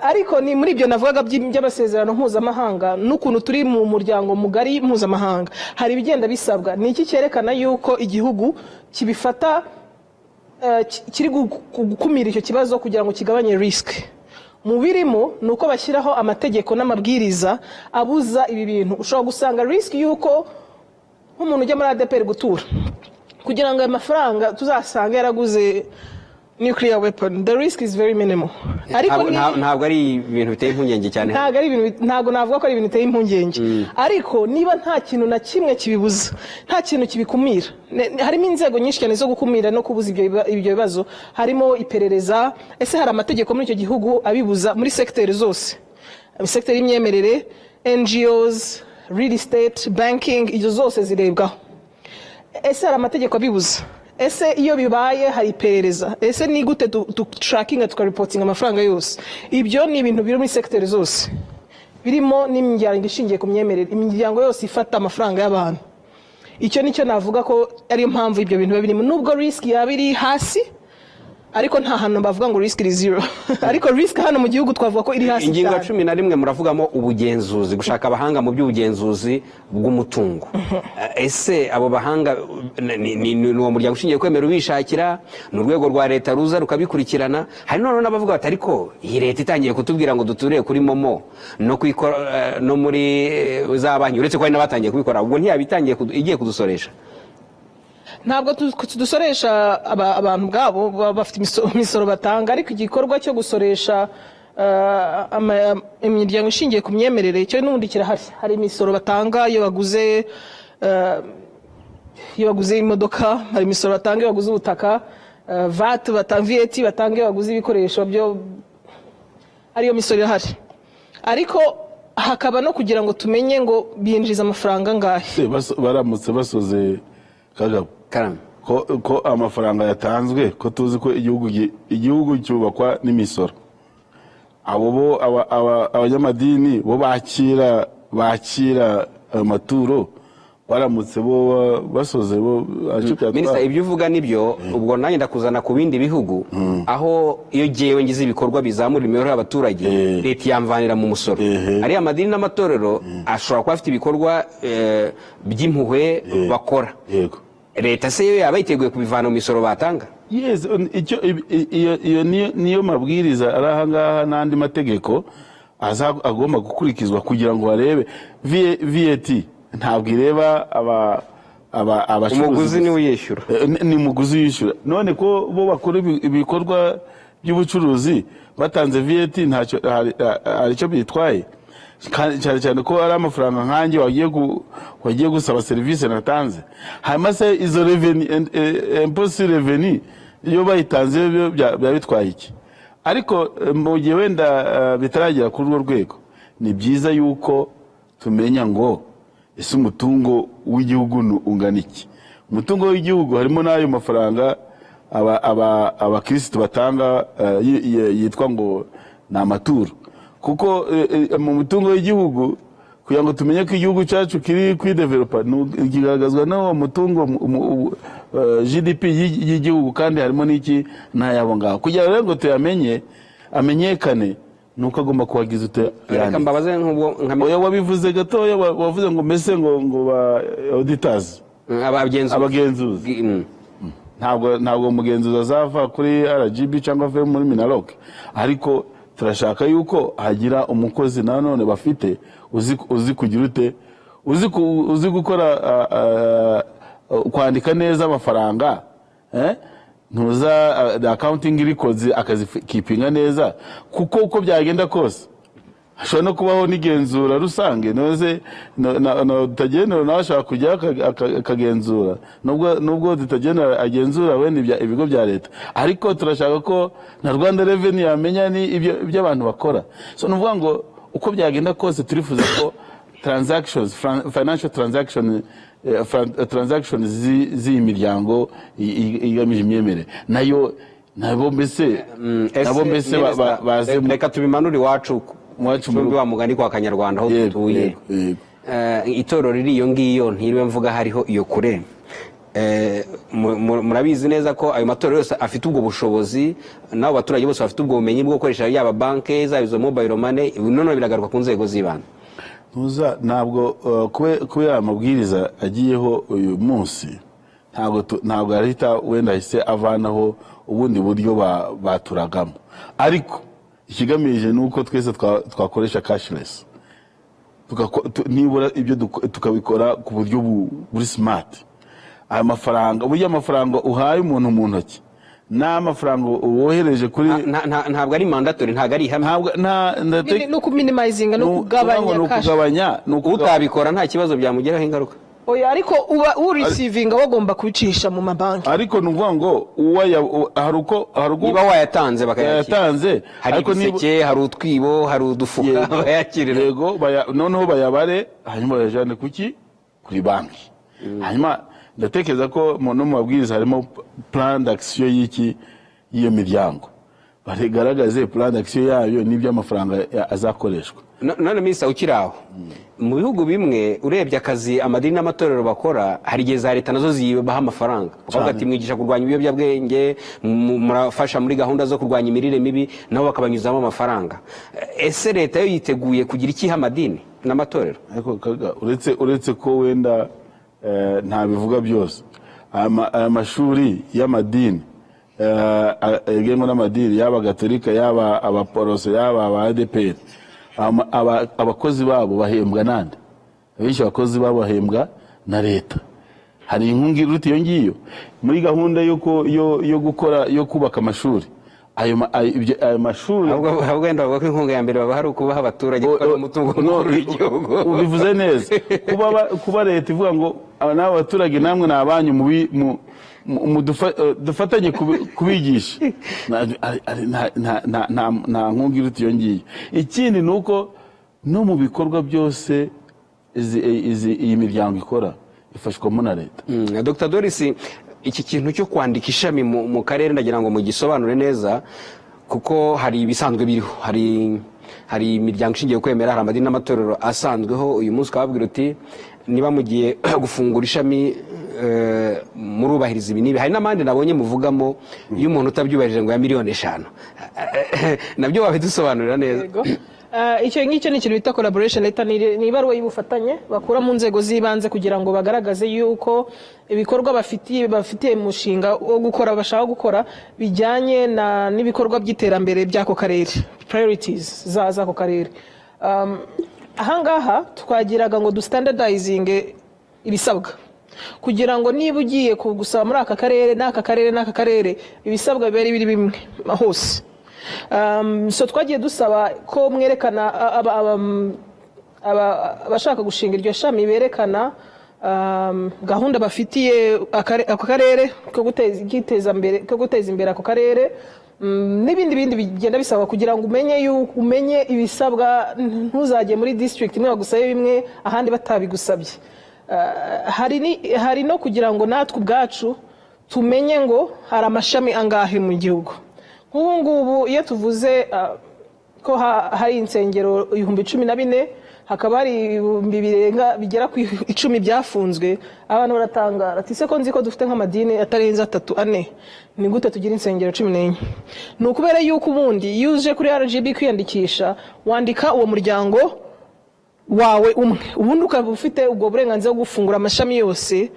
Ariko ni muri ibyo navugaga by'amasezerano mpuzamahanga n'ukuntu turi mu muryango mugari mpuzamahanga, hari ibigenda bisabwa. Ni iki cyerekana yuko igihugu kibifata kiri gukumira icyo kibazo kugira ngo kigabanye risk. Mu birimo ni uko bashyiraho amategeko n'amabwiriza abuza ibi bintu. Ushobora gusanga risk yuko nk'umuntu ujya muri ADPR gutura, kugira ngo amafaranga tuzasanga yaraguze nuclear weapon, the risk is very minimal. Ariko ntabwo ari ibintu biteye impungenge cyane. Ntabwo navuga ko ari ibintu biteye impungenge. Ariko niba nta kintu na kimwe kibibuza, nta kintu kibikumira, harimo inzego nyinshi cyane zo gukumira no kubuza ibyo bibazo. Harimo iperereza. Ese hari amategeko muri icyo gihugu abibuza muri secteur zose? Secteur y'imyemerere, NGOs, real estate, banking, izo zose zirebwaho. Ese hari amategeko abibuza? Ese iyo bibaye hari iperereza? Ese ni gute tracking tukareporting amafaranga yose? Ibyo ni ibintu biri muri secteur zose, birimo n'imiryango ishingiye ku myemerere, imiryango yose ifata amafaranga y'abantu. Icyo nicyo navuga ko ari mpamvu ibyo bintu birimo, nubwo risk yaba iri hasi, ariko nta hantu bavuga ngo risk iri zero. Ariko risk hano mu gihugu twavuga ko iri hasi. Ingingo 11 muravugamo ubugenzuzi, gushaka abahanga mu by'ubugenzuzi bw'umutungo. Ese abo bahanga ni uwo muryango ushingiye kwemera ubishakira, ni urwego rwa leta ruza rukabikurikirana? Hari none n'abavuga bati ariko iyi leta itangiye kutubwira ngo duturire kuri Momo no kwikora no muri za banki, uretse ko hari n'abatangiye kubikora, ubwo ntiyabitangiye igiye kudusoresha? ntabwo dusoresha abantu bwabo bafite imisoro batanga, ariko igikorwa cyo gusoresha imiryango ishingiye ku myemerere cyo n'ubundi kirahari. Hari imisoro batanga iyo baguze imodoka, hari imisoro batanga iyo baguze ubutaka, VAT batanga iyo baguze ibikoresho byo, ariyo misoro irahari. Ariko hakaba no kugira ngo tumenye ngo binjiza amafaranga ngahe. Baramutse basoze Kagabo ko amafaranga yatanzwe, ko tuzi ko igihugu cyubakwa n'imisoro, abo abanyamadini bo bakira amaturo, baramutse bo basoze bo Minisita, ibyo uvuga nibyo. Ubwo nanjye ndakuzana ku bindi bihugu aho iyo jewe ngize ibikorwa bizamura imibereho y'abaturage, leta yamvanira mu musoro. Ari amadini n'amatorero ashobora kuba afite ibikorwa by'impuhwe bakora, leta se yo yaba yiteguye kubivana mu misoro batanga? Yes, iyo niyo mabwiriza ari ahangaha n'andi mategeko agomba gukurikizwa kugira ngo barebe. VAT ntabwo ireba abacuruzi, umuguzi niwe yishyura, ni umuguzi yishyura. None ko bo bakora ibikorwa by'ubucuruzi batanze VAT, ntacyo hari icyo bitwaye, cyane cyane ko ari amafaranga nkanjye wagiye gusaba serivisi natanze. Hanyuma se izo impost revenue iyo bayitanze bya bitwaye iki? Ariko mu gihe wenda bitaragera kuri urwo rwego, ni byiza yuko tumenya ngo ese umutungo w'igihugu ungana iki. Umutungo w'igihugu harimo n'ayo mafaranga abakirisitu batanga yitwa ngo ni amaturo. Kuko mu mutungo w'igihugu, kugira ngo tumenye ko igihugu cyacu kiri kwidevelopa, kigaragazwa n'uwo mutungo GDP y'igihugu, kandi harimo n'iki n'ayabo ngaho. Kugira rero ngo tuyamenye amenyekane, nuko agomba kuhagiza reka mbabaze nk'ubwo wabivuze gatoya, wavuze ngo mbese ngo ba auditors, abagenzuzi. Ntabwo umugenzuzi azava kuri RGB cyangwa ave muri Minaloc, ariko turashaka yuko hagira umukozi nanone bafite uzi kugira ute, uzi gukora kwandika neza amafaranga, ntuza accounting records akazikipinga neza, kuko uko byagenda kose hashobora no kubaho n'igenzura rusange. Noze tutagenera nawe ashaka kujya akagenzura, nubwo tutagenera agenzura wenda ibigo bya leta, ariko turashaka ko na Rwanda Revenue yamenya ni ibyo abantu bakora. So nuvuga ngo uko byagenda kose turifuza ko financial transactions z'imiryango igamije imyemerere nabo mbese baze. Reka tubimanure iwacu muri wa mugani kwa Kanyarwanda aho dutuye. Itorero riri iyo ngiyo ntiriwe mvuga hariho iyo kure. Murabizi neza ko ayo matorero yose afite ubwo bushobozi, nabo baturage bose bafite ubwo bumenyi bwo gukoresha yaba banke zaba izo mobile money, none biragaruka ku nzego z'ibanga. Ntabwo kubera amabwiriza agiyeho uyu munsi, ntabwo arita wenda hise avanaho ubundi buryo baturagamo, ariko ikigamije nuko twese twakoresha cashless, nibura ibyo tukabikora ku buryo buri smart. Aya mafaranga, burya amafaranga uhaye umuntu mu ntoki n'amafaranga wohereje kuri ntabwo ari mandatory, ntabwo ari ihame, no kuminimizinga no kugabanya, utabikora nta kibazo byamugeraho ingaruka. Oya, ariko uba ureceiving bagomba kubicisha mu mabanki. Ariko nuvuga ngo haruko niba wayatanze bakayatanze, ariko niseke hari utwibo, hari udufuka bayakirira, yego noneho bayabare, hanyuma bayajane kuri banki. Hanyuma ndatekereza ko no mu mabwiriza harimo plan d'action y'iyo miryango, bagaragaze plan d'action yayo n'ibyo amafaranga azakoreshwa. None Minisita, ukiraho mu bihugu bimwe urebye akazi amadini n'amatorero bakora, hari igihe za leta nazo zibaha amafaranga, bakavuga ati mwigisha kurwanya ibiyobyabwenge, murafasha muri gahunda zo kurwanya imirire mibi, nabo bakabanyuzamo amafaranga. Ese leta yo yiteguye kugira iki amadini n'amatorero? Ariko uretse ko wenda nta bivuga byose, aya mashuri y'amadini yegengwa n'amadini, yaba Gatolika, yaba abaporose, yaba aba ADPR, abakozi babo bahembwa nande? Abenshi abakozi babo bahembwa na leta. hari inkunga iruta iyo ngiyo muri gahunda yo gukora yo kubaka amashuri. Ayo mashuri ahubwo wenda bavuga ko inkunga ya mbere baba hari ukubaha abaturage kuko ari umutungo mukuru w'igihugu. Ubivuze neza. Kuba leta ivuga ngo n'abo baturage namwe nabanyu dufatanye kubigisha, nta nkunga iruta iyo ngiyo. Ikindi ni uko no mu bikorwa byose iyi miryango ikora ifashwamo na leta. Dr. Doris, iki kintu cyo kwandika ishami mu karere ndagira ngo mugisobanure neza, kuko hari ibisanzwe biriho, hari imiryango ishingiye kwemera, hari amadini n'amatorero asanzweho. Uyu munsi ukababwira uti niba mugiye gufungura ishami murubahiriza ibi nibi. Hari n'amande nabonye muvugamo iyo umuntu utabyubahirije ngo ya miliyoni 5 nabyo wabidusobanurira neza. Icyo ngicyo ni ikintu bita collaboration letter, ni ibaruwa y'ubufatanye bakura mu nzego z'ibanze kugira ngo bagaragaze yuko ibikorwa bafitiye umushinga wo gukora bashaka gukora bijyanye n'ibikorwa by'iterambere by'ako karere, priorities z'ako karere. Ahangaha twagiraga ngo standardizing ibisabwa kugira ngo niba ugiye gusaba muri aka karere n'aka karere n'aka karere ibisabwa bibe biri bimwe hose. So twagiye dusaba ko mwerekana abashaka gushinga iryo shami berekana gahunda bafitiye ako karere ko guteza imbere ako karere n'ibindi bigenda bisabwa kugira ngo umenye ibisabwa, ntuzajye muri district imwe bagusabe bimwe ahandi batabigusabye. Hari no kugira ngo natwe ubwacu tumenye ngo hari amashami angahe mu gihugu. Nk'ubu ngubu iyo tuvuze ko hari insengero 14,000 hakaba hari 1000 bigera ku 10 byafunzwe, abantu baratangara ati se ko nzi ko dufite nk'amadini atarenze 3-4 ni gute tugira insengero 14? Ni ukubera yuko ubundi iyo uje kuri RGB kwiyandikisha wandika uwo muryango wawe umwe, ubundi ukaba ufite ubwo burenganzira bwo gufungura amashami yose,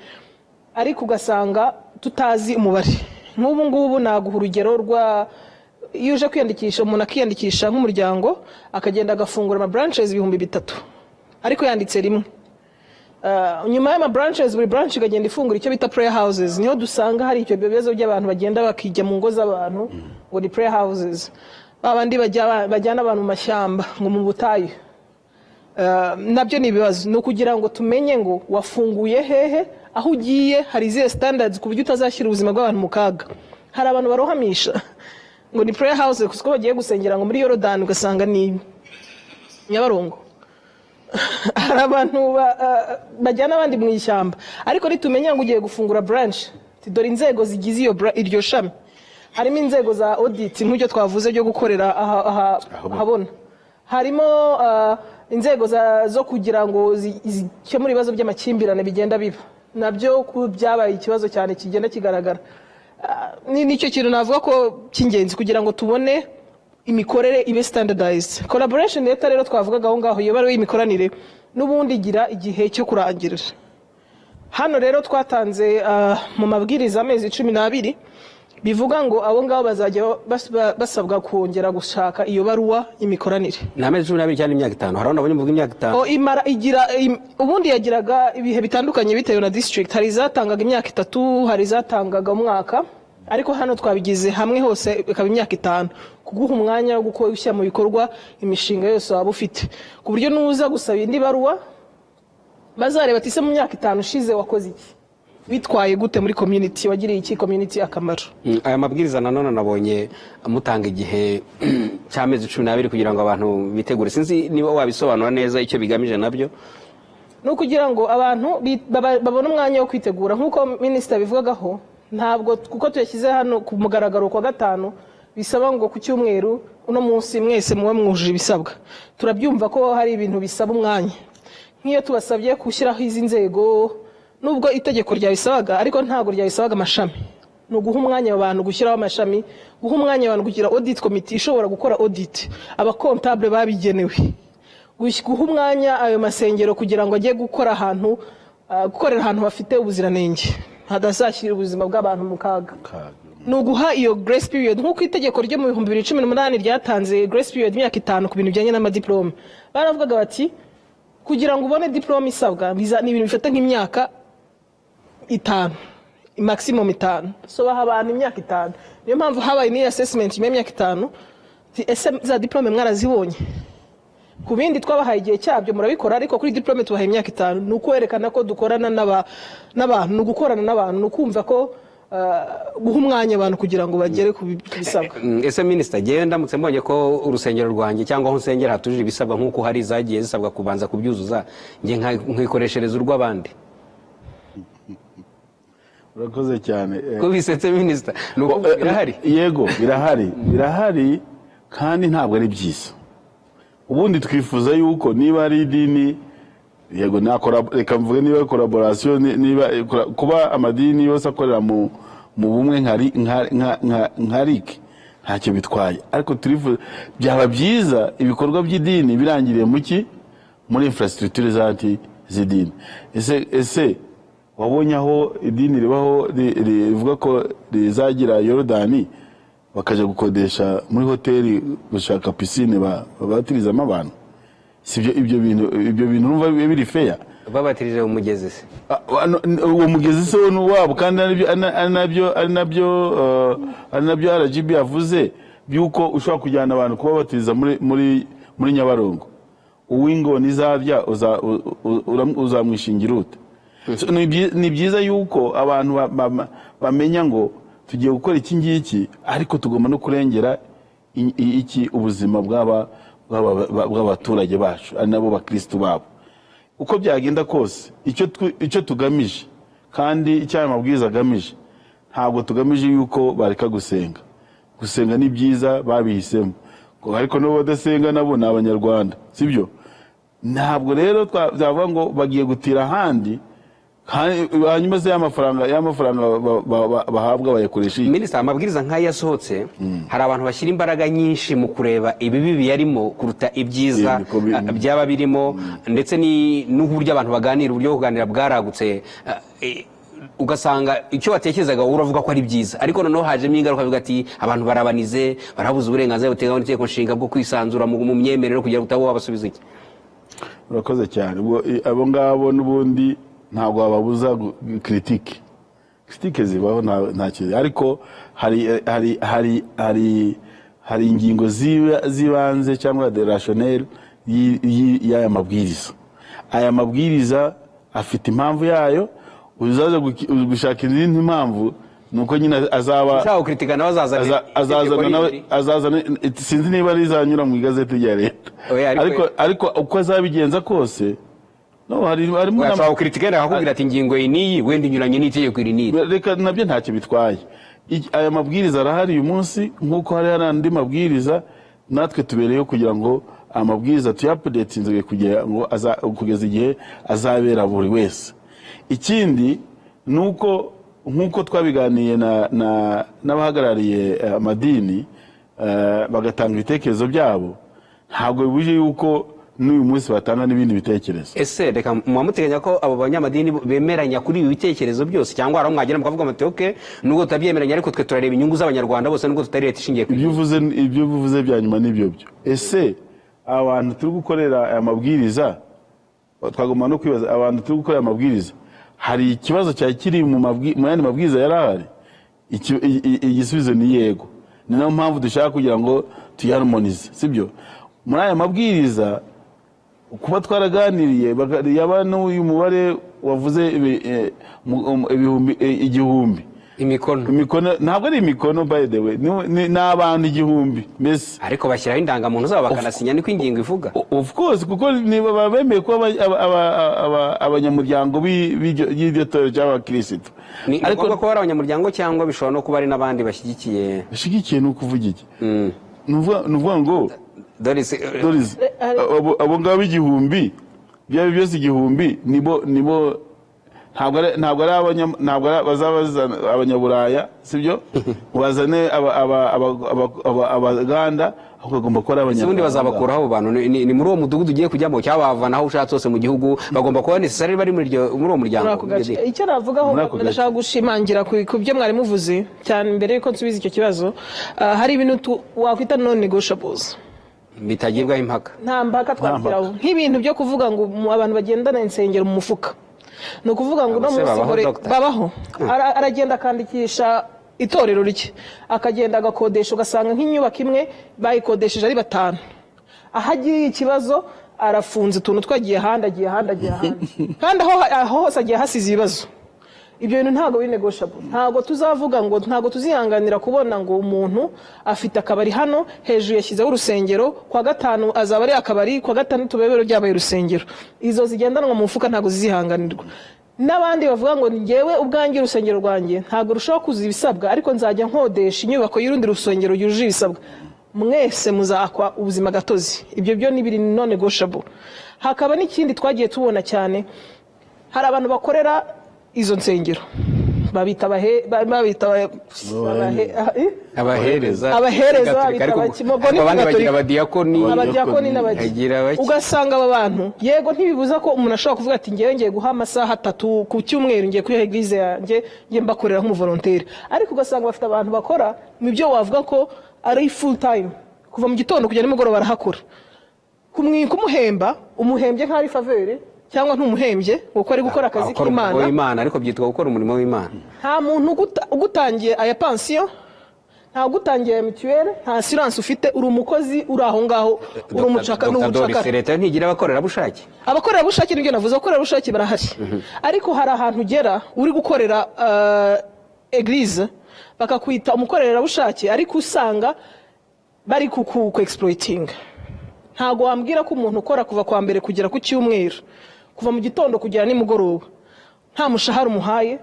ariko ugasanga tutazi umubare. Nk'ubu ngubu naguha urugero iyo uje kwiyandikisha, umuntu akiyandikisha nk'umuryango akagenda agafungura ama branches 3,000 ariko yanditse rimwe. Nyuma y'ama branches buri branch igagenda ifungura icyo bita prayer houses, niho dusanga hari icyo bibazo by'abantu bagenda bakijya mu ngo z'abantu ngo ni prayer houses, babandi bajyana abantu mu mashyamba ngo mu butayu. Nabyo ni ibibazo. Ni ukugira ngo tumenye ngo wafunguye hehe, aho ugiye hari izihe standards ku buryo utazashyira ubuzima bw'abantu mu kaga. Hari abantu barohamisha ngo ni prayer house kuko bagiye gusengera ngo muri Yorodani ugasanga ni Nyabarongo. Hari abantu bajyana abandi mu ishyamba, ariko nitumenya ngo ugiye gufungura branch, dore inzego zigize iryo shami. Harimo inzego za audit nk'ibyo twavuze byo gukorera habona, harimo inzego zo kugira ngo zikemure ibibazo by'amakimbirane bigenda biba, nabyo byabaye ikibazo cyane kigenda kigaragara. Nicyo kintu navuga ko cy'ingenzi kugira ngo tubone imikorere ibe standardized. Collaboration letter rero twavugaga aho ngaho iyo bari imikoranire n'ubundi igira igihe cyo kurangirira. Hano rero twatanze mu mabwiriza amezi 12 bivuga ngo abo ngabo bazajya basabwa kongera gushaka iyo baruwa imikoranire. Ni amezi 12 cyane imyaka 5. Hari abandi bavuga imyaka 5. Imara igira ubundi yagiraga ibihe bitandukanye bitewe na district. Hari zatangaga imyaka 3, hari zatangaga umwaka, ariko hano twabigize hamwe hose ikaba imyaka 5 kuguha umwanya wo gukora mu bikorwa imishinga yose waba ufite, ku buryo nuza gusaba indi baruwa bazareba ati se mu myaka 5 ushize wakoze iki, bitwaye gute muri community, wagiriye iki community akamaro. Aya mabwiriza nanone nabonye mutanga igihe cy'amezi 12 kugira ngo abantu bitegure. Sinzi niba wabisobanura neza icyo bigamije nabyo. No kugira ngo abantu babone umwanya wo kwitegura nk'uko minister bivugagaho. Ntabwo kuko tuyashyize hano ku mugaragaro kwa 5 bisaba ngo ku cyumweru uno munsi mwese muba mwujuje ibisabwa. Turabyumva ko hari ibintu bisaba umwanya, nk'iyo tubasabye gushyiraho izi nzego, nubwo itegeko ryabisabaga ariko ntago ryabisabaga amashami. No guha umwanya abantu gushyiraho amashami, guha umwanya abantu kugira audit committee ishobora gukora audit, aba comptable babigenewe, guha umwanya ayo masengero kugira ngo ajye gukora ahantu gukorera ahantu bafite ubuziranenge hadashyira ubuzima bw'abantu mu kaga. Nuguha iyo grace period nk'uko itegeko ryo mu 2018 ryatanze grace period imyaka 5 ku bintu bijyanye n'amadiplome. Baravugaga bati kugira ngo ubone diplome isabwa ni ibintu bifata nk'imyaka 5 maximum 5 so baha abantu imyaka 5 niyo mpamvu habaye ni assessment y'imyaka 5 ese za diplome mwarazibonye ku bindi twabahaye igihe cyabyo murabikora ariko kuri diplome tubahaye imyaka 5 nuko werekana ko dukorana n'abantu no gukorana n'abantu no kumva ko guha umwanya abantu kugira ngo bagere ku bisabwa. Ese Minister giye ndamutse mbonye ko urusengero rwanjye cyangwa aho nsengera hatujije ibisabwa nk'uko hari zagiye zisabwa kubanza kubyuzuza ngiye nkikoreshereza urw'abandi. Urakoze cyane. Ko bisetse Minister nuko birahari. Yego birahari kandi ntabwo ari byiza. Ubundi twifuza yuko niba ari idini yego nakora reka mvuge niba collaboration niba kuba amadini yose akorera mu bumwe nkarike ntacyo bitwaye ariko turifuza byaba byiza ibikorwa by'idini birangiriye muri infrastructure z'idini ese wabonye aho idini ribaho rivuga ko rizagira Yorodani bakaje gukodesha muri hoteli gushaka piscine babatirizamo abantu sibyo ibyo bintu numva biri fair babatirije umugezi se uwo mugezi se wabo kandi ari nabyo RGB yavuze byuko ushobora kujyana abantu kubabatiriza muri Nyabarongo uwingo nizarya uzamwishingira ute ni byiza yuko abantu bamenya ngo tugiye gukora iki ngiki ariko tugomba no kurengera ubuzima bw'abaturage bacu ari nabo bakristo babo uko byagenda kose icyo tugamije kandi icyo amabwiriza agamije ntabwo tugamije yuko bareka gusenga ni byiza babihisemo ariko no badasenga nabo ni abanyarwanda sibyo ntabwo rero byavuga ngo bagiye gutira ahandi hanyuma se y'amafaranga bahabwa bayakoresha. Minister amabwiriza nk'aya yasohotse hari abantu bashyira imbaraga nyinshi mu kureba ibibi biyarimo kuruta ibyiza byaba birimo ndetse n'uburyo abantu baganira uburyo kuganira bwaragutse ugasanga icyo batekerezaga uravuga ko ari byiza ariko noneho hajemo ingaruka bivuga ati abantu barabanize barabuze uburenganzira buteganywa n'Itegeko Nshinga bwo kwisanzura mu myemerere kugira ngo basubiza iki. Urakoze cyane abo ngabo n'ubundi ntabwo bababuza critique zibaho nta kintu ariko hari ingingo zibanze cyangwa de rationnel y'aya mabwiriza. Aya mabwiriza afite impamvu yayo uzaza gushaka izindi mpamvu nuko nyine azaba kritika nawe azazana sinzi niba rizanyura mu igazeti ya leta ariko uko azabigenza kose no harimo na kritika yakubwira ati ingingo iyi wenda inyuranye n'itegeko iri niri reka nabyo ntacyo bitwaye. Aya mabwiriza arahari uyu munsi nkuko hari andi mabwiriza natwe tubereyeho kugira ngo amabwiriza tuyapdatinze kugira ngo kugeza igihe azabera buri wese. Ikindi nuko nkuko twabiganiye n'abahagarariye amadini bagatanga ibitekerezo byabo ntabwo bibuje yuko n'uyu munsi batanga n'ibindi bitekerezo. Ese reka muamuteganya ko abo banyamadini bemeranya kuri ibi bitekerezo byose cyangwa ari mwagera mukavuga muti okay nubwo tutabyemeranya ariko twe turareba inyungu z'abanyarwanda bose nubwo tutari leta ishingiye ibyo uvuze bya nyuma n'ibyo ese abantu turi gukorera aya mabwiriza twagomba no kwibaza abantu turi gukorera amabwiriza hari ikibazo cyari kiri mu yandi mabwiriza yarahari igisubizo ni yego. Ni nayo mpamvu dushaka kugira ngo tuyaharmonize sibyo muri aya mabwiriza kuba twaraganiriye yaba n'uyu mubare wavuze igihumbi imikono ntabwo ari imikono by the way n'abantu igihumbi mbese ariko bashyiraho indangamuntu zabo bakanasinya niko ingingo ivuga of course kuko niba bemeye ko abanyamuryango b'iryo torero cy'abakirisitu ariko ko ari abanyamuryango cyangwa bishobora no kuba ari n'abandi bashyigikiye ni ukuvuga iki nuvuga ngo Doris abo ngabo igihumbi byaba byose igihumbi nibo ntabwo ari bazabazana abanyaburaya sibyo bazane abaganda ahubwo bagomba kuba ari abanyarwanda. Ubundi bazabakuraho abo bantu ni muri uwo mudugudu ugiye kujyamo cyangwa bavana aho ushatse hose mu gihugu bagomba kuba necessary bari muri uwo muryango. Icyo navugaho ndashaka gushimangira ku byo mwari muvuze cyane mbere yuko nsubiza icyo kibazo hari ibintu wakwita non negotiables bitagirwaho impaka nta mpaka twagiraho nk'ibintu byo kuvuga ngo abantu bagendana insengero mu mufuka ni ukuvuga ngo no munsi babaho aragenda akandikisha itorero rye akagenda agakodesha ugasanga nk'inyubako imwe bayikodesheje ari 5 aho agiye ikibazo arafunze utuntu twagiye ahandi kandi aho hose agiye hasize ibibazo. Ibyo bintu ntabwo binegotiable, ntabwo tuzavuga ngo ntabwo tuzihanganira kubona ngo umuntu afite akabari hano hejuru yashyizeho urusengero, kwa 5 azaba ari akabari, kwa 6 tubebero ryabaye urusengero. Izo zigendanwa mu mufuka ntabwo zizihanganirwa. N'abandi bavuga ngo ngewe ubwanjye urusengero rwanjye ntabwo rushaho kuza ibisabwa ariko nzajya nkodesha inyubako y'urundi rusengero yujuje ibisabwa. Mwese muzakwa ubuzima gatozi. Ibyo byo ni biri non negotiable. Hakaba n'ikindi twagiye tubona cyane, hari abantu bakorera izo nsengero babita abahereza abadiyakoni ugasanga aba bantu yego ntibibuza ko umuntu ashobora kuvuga ati ngiye guha amasaha 3 ku cyumweru ngiye kuri eglise yanjye ngiye mbakorera nk'umuvolontaire, ariko ugasanga bafite abantu bakora mu byo wavuga ko ari full time kuva mu gitondo kugera nimugoroba barahakora, kumuhemba umuhembye nk'ari faveur cyangwa ntumuhembye uko ari gukora akazi k'Imana, ariko byitwa gukora umurimo w'Imana. Nta muntu ugutangiye aya pension, nta ugutangiye ya mutuelle, nta assurance ufite, uri umukozi uri aho ngaho uri umucaka n'umucaka. Leta ntigira abakorera bushake. Abakorera bushake nibyo navuze, abakorera bushake barahari. Ariko hari ahantu ugera uri gukorera eglise bakakwita umukorera bushake ariko usanga bari ku exploiting. Ntago wambwira ko umuntu ukora kuva kwa mbere kugera ku cyumweru, kuva mu gitondo kugera nimugoroba, nta mushahara umuhaye,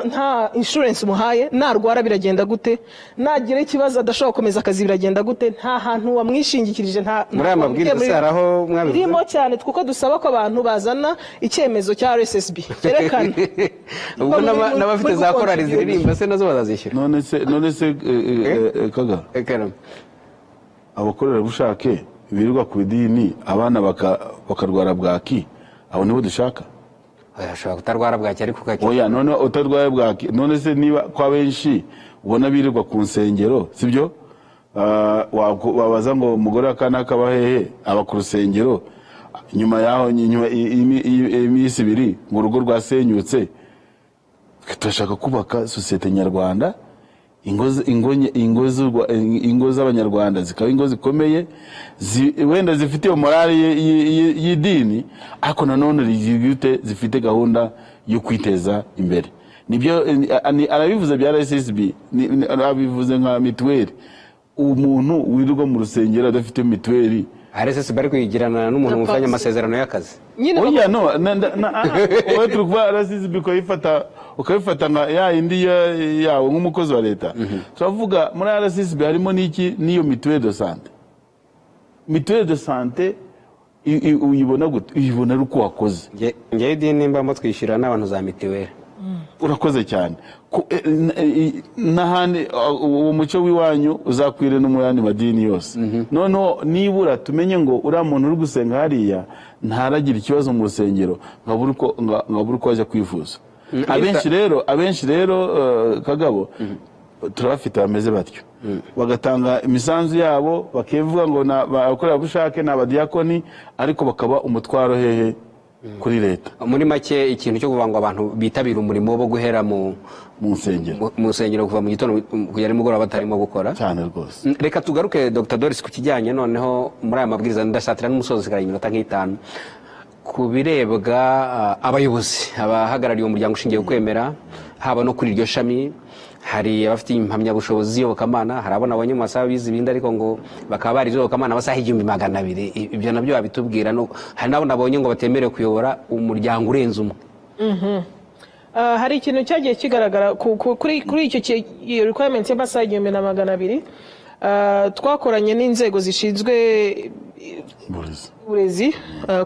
nta insurance umuhaye, narwara biragenda gute, nagira ikibazo adashobora gukomeza akazi biragenda gute, nta hantu wamwishingikirije, nta muri aya mabwiriza saraho mwabivuze irimo cyane kuko dusaba ko abantu bazana icyemezo cya RSSB cyerekana ubwo n'abafite za korali ziririmba se nazo bazazishyura. none se kaga abakorera bushake birirwa ku idini abana bakarwara bwaki, abo nibo dushaka. Ashobora kutarwara bwaki ariko ukakira. Oya none utarwaye bwaki, none se niba kwa benshi ubona birirwa ku nsengero sibyo, wabaza ngo umugore akana kaba hehe, aba ku rusengero, nyuma yaho iminsi 2 ngo urugo rwasenyutse. Turashaka kubaka societe nyarwanda, ingo z'abanyarwanda zikaba ingo zikomeye, wenda zifite morale y'idini ariko nanone rigute zifite gahunda yo kwiteza imbere. Nibyo arabivuze bya RSSB, arabivuze nka mituweli. Umuntu wirirwa mu rusengero adafite mituweli, RSSB bari kwigirana n'umuntu mufanya amasezerano y'akazi. Oya no wowe turukwa RSSB ko ukabifata nka ya indi yawe nk'umukozi wa leta. Turavuga muri RSSB harimo n'iki, niyo mituweli de santé. Mituweli de santé uyibona gute? Uyibona uko wakoze. Ngiye idini mbamo twishyura n'abantu za mituweli. Urakoze cyane. N'ahandi uwo muco w'iwanyu uzakwire no mu yandi madini yose. Noneho nibura tumenye ngo uriya muntu uri gusenga hariya ntaragira ikibazo mu rusengero ngabura uko ajya kwivuza. Abenshi rero Kagabo turabafite bameze batyo, bagatanga imisanzu yabo bakivuga ngo abakorera bushake n'abadiyakoni ariko bakaba umutwaro hehe kuri leta. Muri make ikintu cyo kuvuga ngo abantu bitabira umurimo wo guhera mu nsengero kuva mu gitondo kugera nimugoroba batarimo gukora cyane rwose. Reka tugaruke Dr. Doris ku kijyanye noneho muri aya mabwiriza ndasatira n'umusozi kare iminota nk'itanu ku birebwa abayobozi abahagarariye umuryango ushingiye kwemera, haba no kuri iryo shami. Hari abafite impamyabushobozi y'Iyobokamana, hari abona abanye mu masaha bize ibindi ariko ngo bakaba bari Iyobokamana basaha 1200. Ibyo nabyo babitubwira no hari nabo nabonye ngo batemerewe kuyobora umuryango urenze umwe. Hari ikintu cyagiye kigaragara kuri icyo requirement y'amasaha 1200. Twakoranye n'inzego zishinzwe uburezi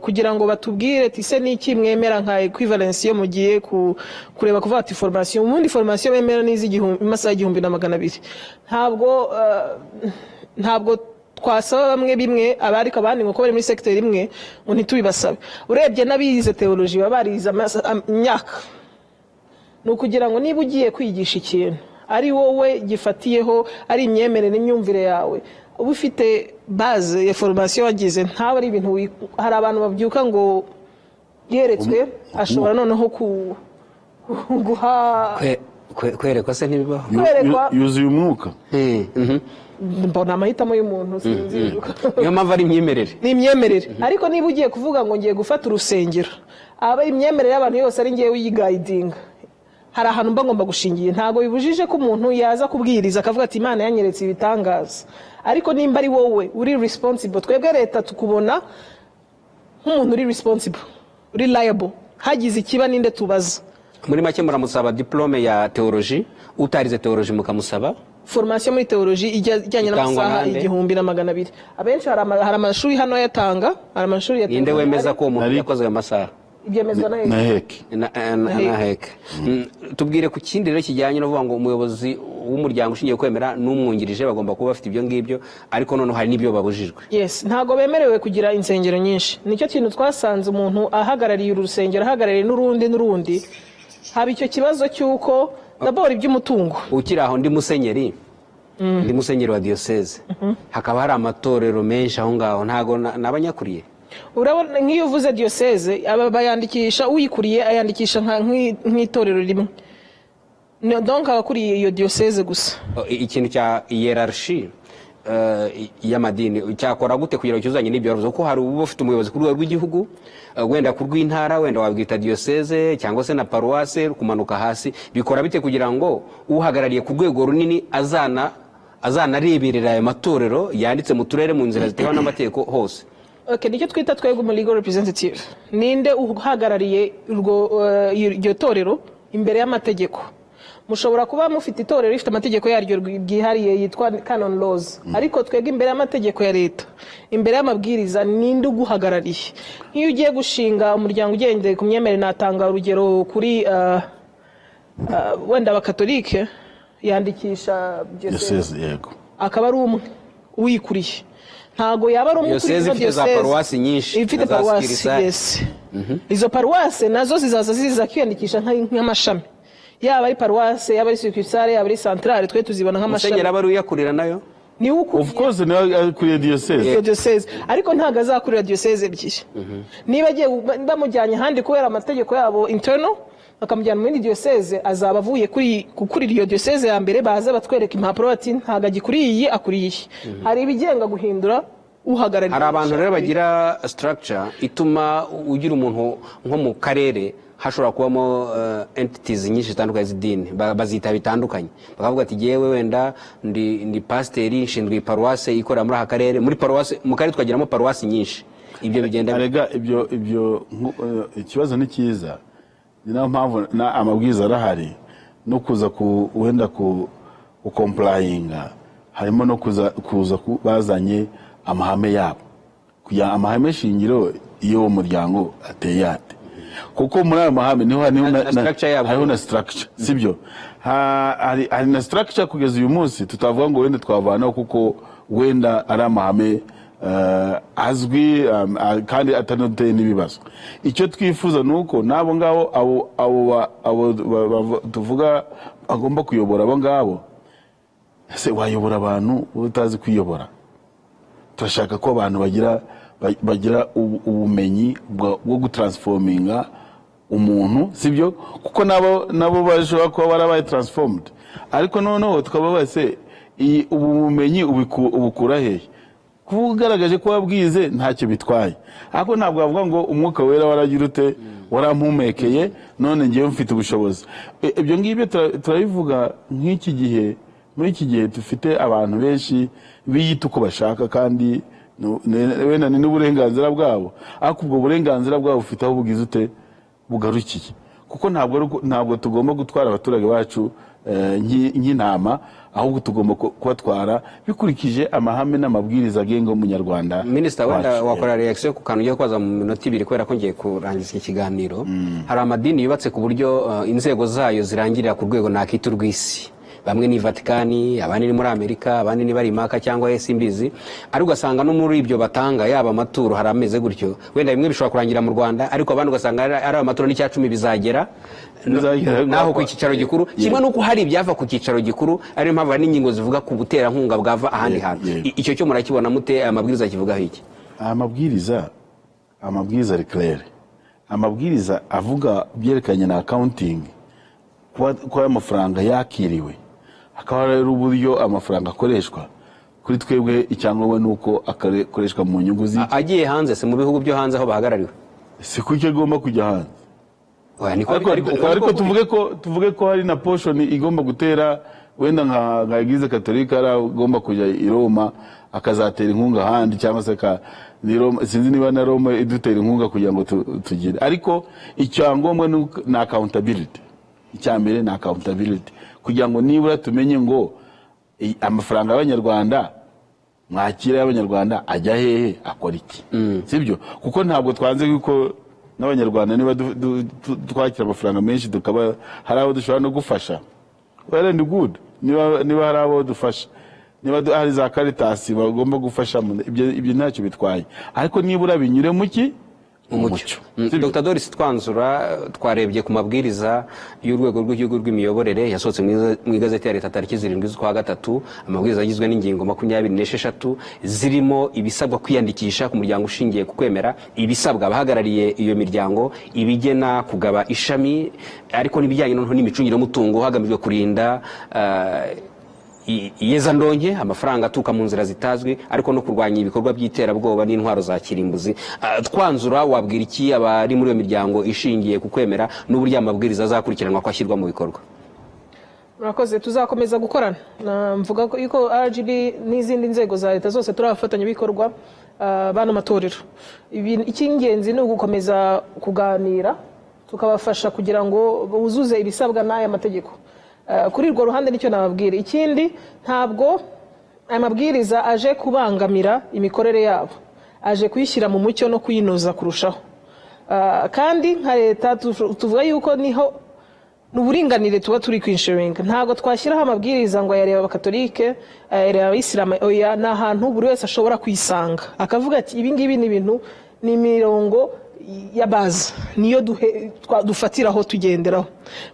kugira ngo batubwire ise n'iki mwemera nka equivalence yo mugiye kureba kuvuga ati formation, ubundi formation bemera amasaha 1200. Ntabwo twasaba bimwe abariko abandi ngo bari muri secteur imwe ngo ntitubibasabe. Urebye n'abize theology babariza imyaka, no kugira ngo niba ugiye kwigisha ikintu ari wowe gifatiyeho ari imyemerere n'imyumvire yawe, uba ufite base ya formation wagize, ntawe ari ibintu. Hari abantu babyuka ngo yeretswe ashobora noneho guha kwerekwa se ntibibaho yuzuye umwuka. mbona amahitamo y'umuntu sinzi niyo mpamvu ari imyemerere. ni imyemerere ariko niba ugiye kuvuga ngo ngiye gufata urusengero aba imyemerere y'abantu yose ari ngiye uyigayidinga hari ahantu mba ngomba gushingiye ntago bibujije ko umuntu yaza kubwiriza akavuga ati Imana yanyeretse ibitangaza ariko nimba ari wowe uri responsible twebwe leta tukubona nk'umuntu uri responsible uri liable hagize ikiba ninde tubaza. Muri make muramusaba diplome ya theology utarize theology mukamusaba formation muri theology ijyanye n'amasaha 1200 abenshi hari amashuri hano yatanga hari amashuri yatanga ninde wemeza ko umuntu yakoze ayo masaha ibyemezwa na heke na heke. Tubwire ku kindi rero kijyanye no kuvuga ngo umuyobozi w'umuryango ushingiye kwemera n'umwungirije bagomba kuba bafite ibyo ngibyo ariko none hari n'ibyo babujijwe. Yes ntago bemerewe kugira insengero nyinshi nicyo kintu twasanze umuntu ahagarariye urusengero ahagarariye n'urundi haba icyo kibazo cy'uko dabora iby'umutungo. Ukiri aho ndi musenyeri wa diocese hakaba hari amatorero menshi aho ngaho ntago nabanyakuriye. Urabona nk'iyo uvuze diocese bayandikisha uyikuriye ayandikisha nk'itorero rimwe donc abakuriye iyo diocese gusa. Ikintu cya hierarchy y'amadini cyakora gute kugira cyuzanye n'ibyo bavuze ko hari ubu bafite umuyobozi ku rwego rw'igihugu wenda ku rw'intara wenda wabwita diocese cyangwa se na paroisse kumanuka hasi bikora bite kugira ngo uhagarariye ku rwego runini azanareberera ayo matorero yanditse mu turere mu nzira zitewe n'amategeko hose. Okay, nicyo twita twego mu legal representative ninde uhagarariye iryo torero imbere y'amategeko. Mushobora kuba mufite itorero rifite amategeko yaryo bwihariye yitwa canon laws ariko twege imbere y'amategeko ya leta imbere y'amabwiriza ninde uguhagarariye. Nk'iyo ugiye gushinga umuryango ugendeye ku myemerere natanga urugero kuri wenda abakatolike yandikisha diocese yego akaba ari umwe uyikuriye ntago yaba ari umwe kuri izo diocese nyinshi ifite paruwasi. Yes izo paruwasi nazo ziza kwiyandikisha nk'amashami yaba ari paruwase yaba ari succursale yaba ari centrale twe tuzibona nk'amashami. Musenyeri aba yakurira nayo ni uko of course nayo kuri diocese ariko ntago azakurira diocese ebyiri niba agiye bamujyanye handi kubera amategeko yabo internal bakamujyana muri diocese azaba avuye kukurira iyo diocese ya mbere baza batwereka impapuro bati ntago agikuriye akuriye. Hari ibigenga guhindura uhagarariye. Hari abantu rero bagira structure ituma ugira umuntu nko mu karere hashobora kubamo entities nyinshi zitandukanye z'idini bazita bitandukanye bakavuga ati jewe wenda ndi pasiteri nshinzwe paruwase ikora muri aka karere muri paruwase mu karere twagiramo paruwasi nyinshi ibyo bigenda arega ibyo ikibazo ni cyiza ni nayo mpamvu amabwiriza arahari no kuza wenda ku complyinga harimo no kuza bazanye amahame yabo kugira amahame shingiro iyo umuryango ateye ate kuko muri ayo mahame niho hariho na structure sibyo hari na structure kugeza uyu munsi tutavuga ngo wenda twavanaho kuko wenda ari amahame azwi kandi atanateye n'ibibazo. Icyo twifuza nuko nabo ngabo abo tuvuga agomba kuyobora abo ngabo ese wayobora abantu utazi kwiyobora. Turashaka ko abantu bagira ubumenyi bwo gutransforminga umuntu sibyo kuko nabo bashobora kuba barabaye transformed ariko noneho tukaba base ubumenyi ubukura hehe kugaragaje ko wabwize ntacyo bitwaye ariko ntabwo bavuga ngo umwuka wera waragira ute warampumekeye none ngiye mfite ubushobozi. Ibyo ngibyo turabivuga nk'iki gihe muri iki gihe dufite abantu benshi biyita uko bashaka kandi wenda ni n'uburenganzira bwabo ariko ubwo burenganzira bwabo ufite aho bugize ute bugarukiye kuko ntabwo tugomba gutwara abaturage bacu nk'intama ahubwo tugomba kubatwara bikurikije amahame n'amabwiriza agenga umunyarwanda. Minisita wenda wakora reaction ku kantu ugiye kwaza mu minota 2 kubera ko ngiye kurangiza iki kiganiro. Hari amadini yubatse ku buryo inzego zayo zirangirira ku rwego nakita rw'isi bamwe ni Vatikani abandi ni muri Amerika abandi ni bari Maka cyangwa Simbizi ari ugasanga no muri ibyo batanga yaba amaturo hari ameze gutyo wenda bimwe bishobora kurangira mu Rwanda ariko abandi ugasanga ari amaturo n'icya 10 bizagera naho ku kicaro gikuru kimwe nuko hari ibyava ku kicaro gikuru ari mpamvu hari n'ingingo zivuga ku butera nkunga bwava ahandi hantu. Icyo cyo murakibona mute amabwiriza kivuga iki? Amabwiriza ari clair amabwiriza avuga byerekanye na accounting ko amafaranga yakiriwe, hakaba rero uburyo amafaranga akoreshwa. Kuri twebwe icyangombwa nuko akoreshwa mu nyungu z'iki agiye hanze se mu bihugu byo hanze aho bahagarariwe, si kuki agomba kujya hanze. ariko tuvuge ko hari na portion igomba gutera, wenda nka Eglise Katolika agomba kujya i Roma akazatera inkunga handi, cyangwa se sinzi niba na Roma idutera inkunga kugira ngo tugire. Ariko icyangombwa ni accountability. Icyambere ni accountability, kugira ngo nibura tumenye ngo amafaranga y'Abanyarwanda mwakira y'Abanyarwanda ajya hehe, akora iki. Sibyo? Kuko ntabwo twanze yuko n'Abanyarwanda niba twakira amafaranga menshi tukaba hari abo dushobora no gufasha, well and good. Niba hari abo dufasha, niba hari za Caritas bagomba gufasha, ibyo ntacyo bitwaye, ariko nibura binyure muki umucyo. Dr. Doris Twanzura, twarebye ku mabwiriza y'urwego rw'igihugu rw'imiyoborere yasohotse mu igazeti ya leta tariki 7 z'ukwa gatatu. Amabwiriza agizwe n'ingingo 26 zirimo ibisabwa kwiyandikisha ku muryango ushingiye ku kwemera, ibisabwa abahagarariye iyo miryango, ibigena kugaba ishami, ariko n'ibijyanye n'imicungire y'umutungo hagamijwe kurinda iyezandonke, amafaranga aturuka mu nzira zitazwi, ariko no kurwanya ibikorwa by'iterabwoba n'intwaro za kirimbuzi. Twanzura, wabwira iki abari muri iyo miryango ishingiye ku kwemera n'uburyo amabwiriza azakurikiranwa ko ashyirwa mu bikorwa? Murakoze, tuzakomeza gukorana. Mvuga ko yuko RGB n'izindi nzego za leta zose turi abafatanyabikorwa bano matorero. Icy'ingenzi ni ugukomeza kuganira tukabafasha kugira ngo buzuze ibisabwa n'aya mategeko. Kuri urwo ruhande nicyo nababwira. Ikindi, ntabwo aya mabwiriza aje kubangamira imikorere yabo, aje kuyishyira mu mucyo no kuyinoza kurushaho. Kandi nka leta tuvuga yuko niho n'uburinganire tuba turi kwinshiringa. Ntabwo twashyiraho amabwiriza ngo ayareba Abakatolike, ayareba Abayisilamu, oya, ni ahantu buri wese ashobora kwisanga akavuga ati ibi ngibi ni ibintu, ni imirongo ya baza, niyo dufatiraho tugenderaho.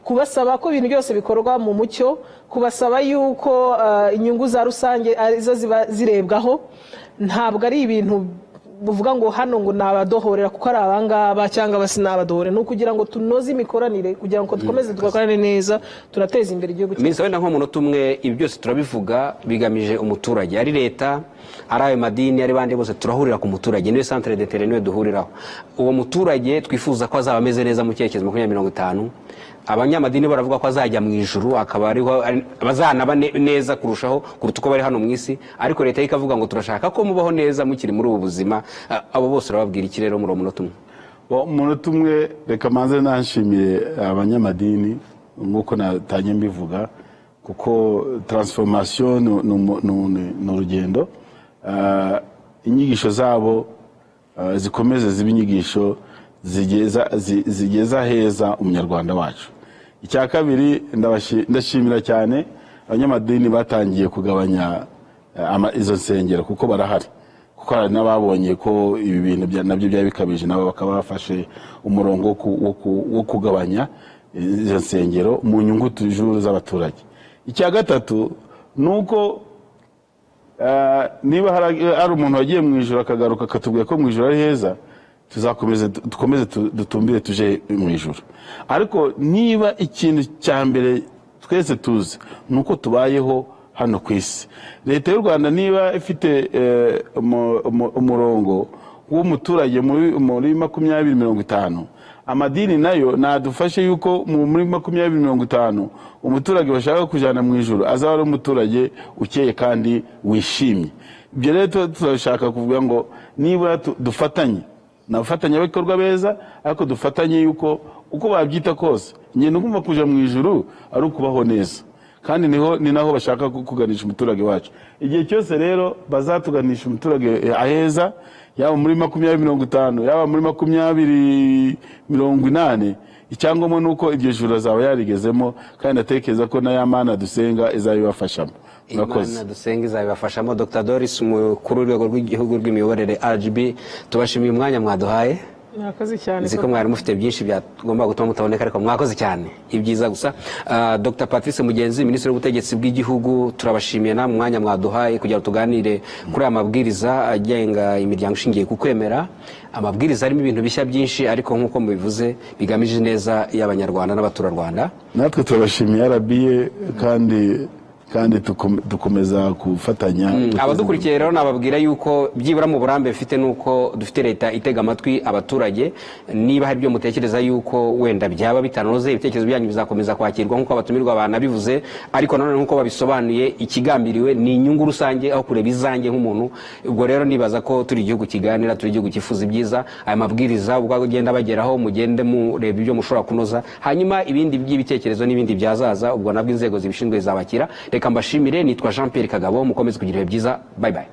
Kubasaba ko ibintu byose bikorwa mu mucyo, kubasaba yuko inyungu za rusange arizo ziba zirebwaho, ntabwo ari ibintu buvuga ngo hano ngo nabadohorera kuko ari abangaba cyangwa basi nabadohore. No kugira ngo tunoze imikoranire, kugira ngo dukomeze tugakorane neza, turateza imbere igihugu cyacu. Minisitiri, wenda nko munota umwe, ibi byose turabivuga bigamije umuturage, ari leta, ari ayo madini, ari bandi bose turahurira ku muturage, niwe centre d'intérêt, niwe duhuriraho. Uwo muturage twifuza ko azaba ameze neza mu cyerekezo 2050. Abanyamadini baravuga ko azajya mu ijuru, akaba ariho bazanaba neza kurushaho kuruta uko bari hano mu isi, ariko leta ikavuga ngo turashaka ko mubaho neza mukiri muri ubu buzima. Abo bose urababwira iki rero muri uwo munota umwe? Umunota umwe, reka manze nanshimire abanyamadini nk'uko natanye mbivuga, kuko transformation ni urugendo. Inyigisho zabo zikomeze ziba inyigisho zigeza heza umunyarwanda wacu. Icya kabiri, ndashimira cyane abanyamadini batangiye kugabanya izo nsengero, kuko barahari, kuko hari n'ababonye ko ibi bintu nabyo byari bikabije, nabo bakaba bafashe umurongo wo kugabanya izo nsengero mu nyungu tujuru z'abaturage. Icya gatatu nuko niba hari umuntu wagiye mu ijuru akagaruka akatubwira ko mu ijuru ari heza, dukomeze dutumbire tuje mu ijuru. Ariko niba ikintu cya mbere twese tuzi nuko tubayeho hano ku isi, leta y'u Rwanda niba ifite umurongo w'umuturage muri 2050, amadini nayo nadufashe yuko muri 2050 umuturage bashaka kujana mu ijuru azaba ari umuturage ukeye kandi wishimye. Ibyo rero turashaka kuvuga ngo niba dufatanye n'abafatanyabikorwa beza, ariko dufatanye yuko uko babyita kose ngende ngumva kuja mu ijuru ari ukubaho neza, kandi ni naho bashaka kuganisha umuturage wacu. Igihe cyose rero bazatuganisha umuturage aheza, yaba muri 2050 yaba muri 2080, icyangombwa nuko iryo juru azaba yarigezemo, kandi atekereza ko na yamana dusenga izabibafashamo. Imana dusenga izabibafashamo. Dr. Doris, umukuru w'urwego rw'igihugu rw'imiyoborere RGB, tubashimiye umwanya mwaduhaye. mwakoze cyane nzi ko mwari mufite byinshi byagomba gutuma mutaboneka ariko mwakoze cyane ibyiza gusa. Dr Patrice Mugenzi, Minisitiri w'Ubutegetsi bw'Igihugu, turabashimiye na mwanya mwaduhaye kugira ngo tuganire kuri aya mabwiriza agenga imiryango ishingiye ku kwemera. Amabwiriza arimo ibintu bishya byinshi ariko nk'uko mubivuze bigamije neza y'Abanyarwanda n'abaturarwanda. Natwe turabashimiye RBA kandi dukomeza gufatanya. Abadukurikiye rero nababwira yuko byibura mu burambe bifite nuko dufite leta itega amatwi abaturage. Niba hari byo mutekereza yuko wenda byaba bitanoze, ibitekerezo byanyu bizakomeza kwakirwa nk'uko abatumirwa banabivuze, ariko nanone nk'uko babisobanuye ikigambiriwe ni inyungu rusange aho kureba izange nk'umuntu. Ubwo rero nibaza ko turi igihugu kiganira, turi igihugu kifuza ibyiza. Aya mabwiriza ubwo agenda bageraho mugende mureba ibyo mushobora kunoza, hanyuma ibindi by'ibitekerezo n'ibindi byazaza ubwo nabwo inzego zibishinzwe zabakira. Reka mbashimire, nitwa Jean Pierre Kagabo, mukomeze kugira ibihe byiza. Bye bye.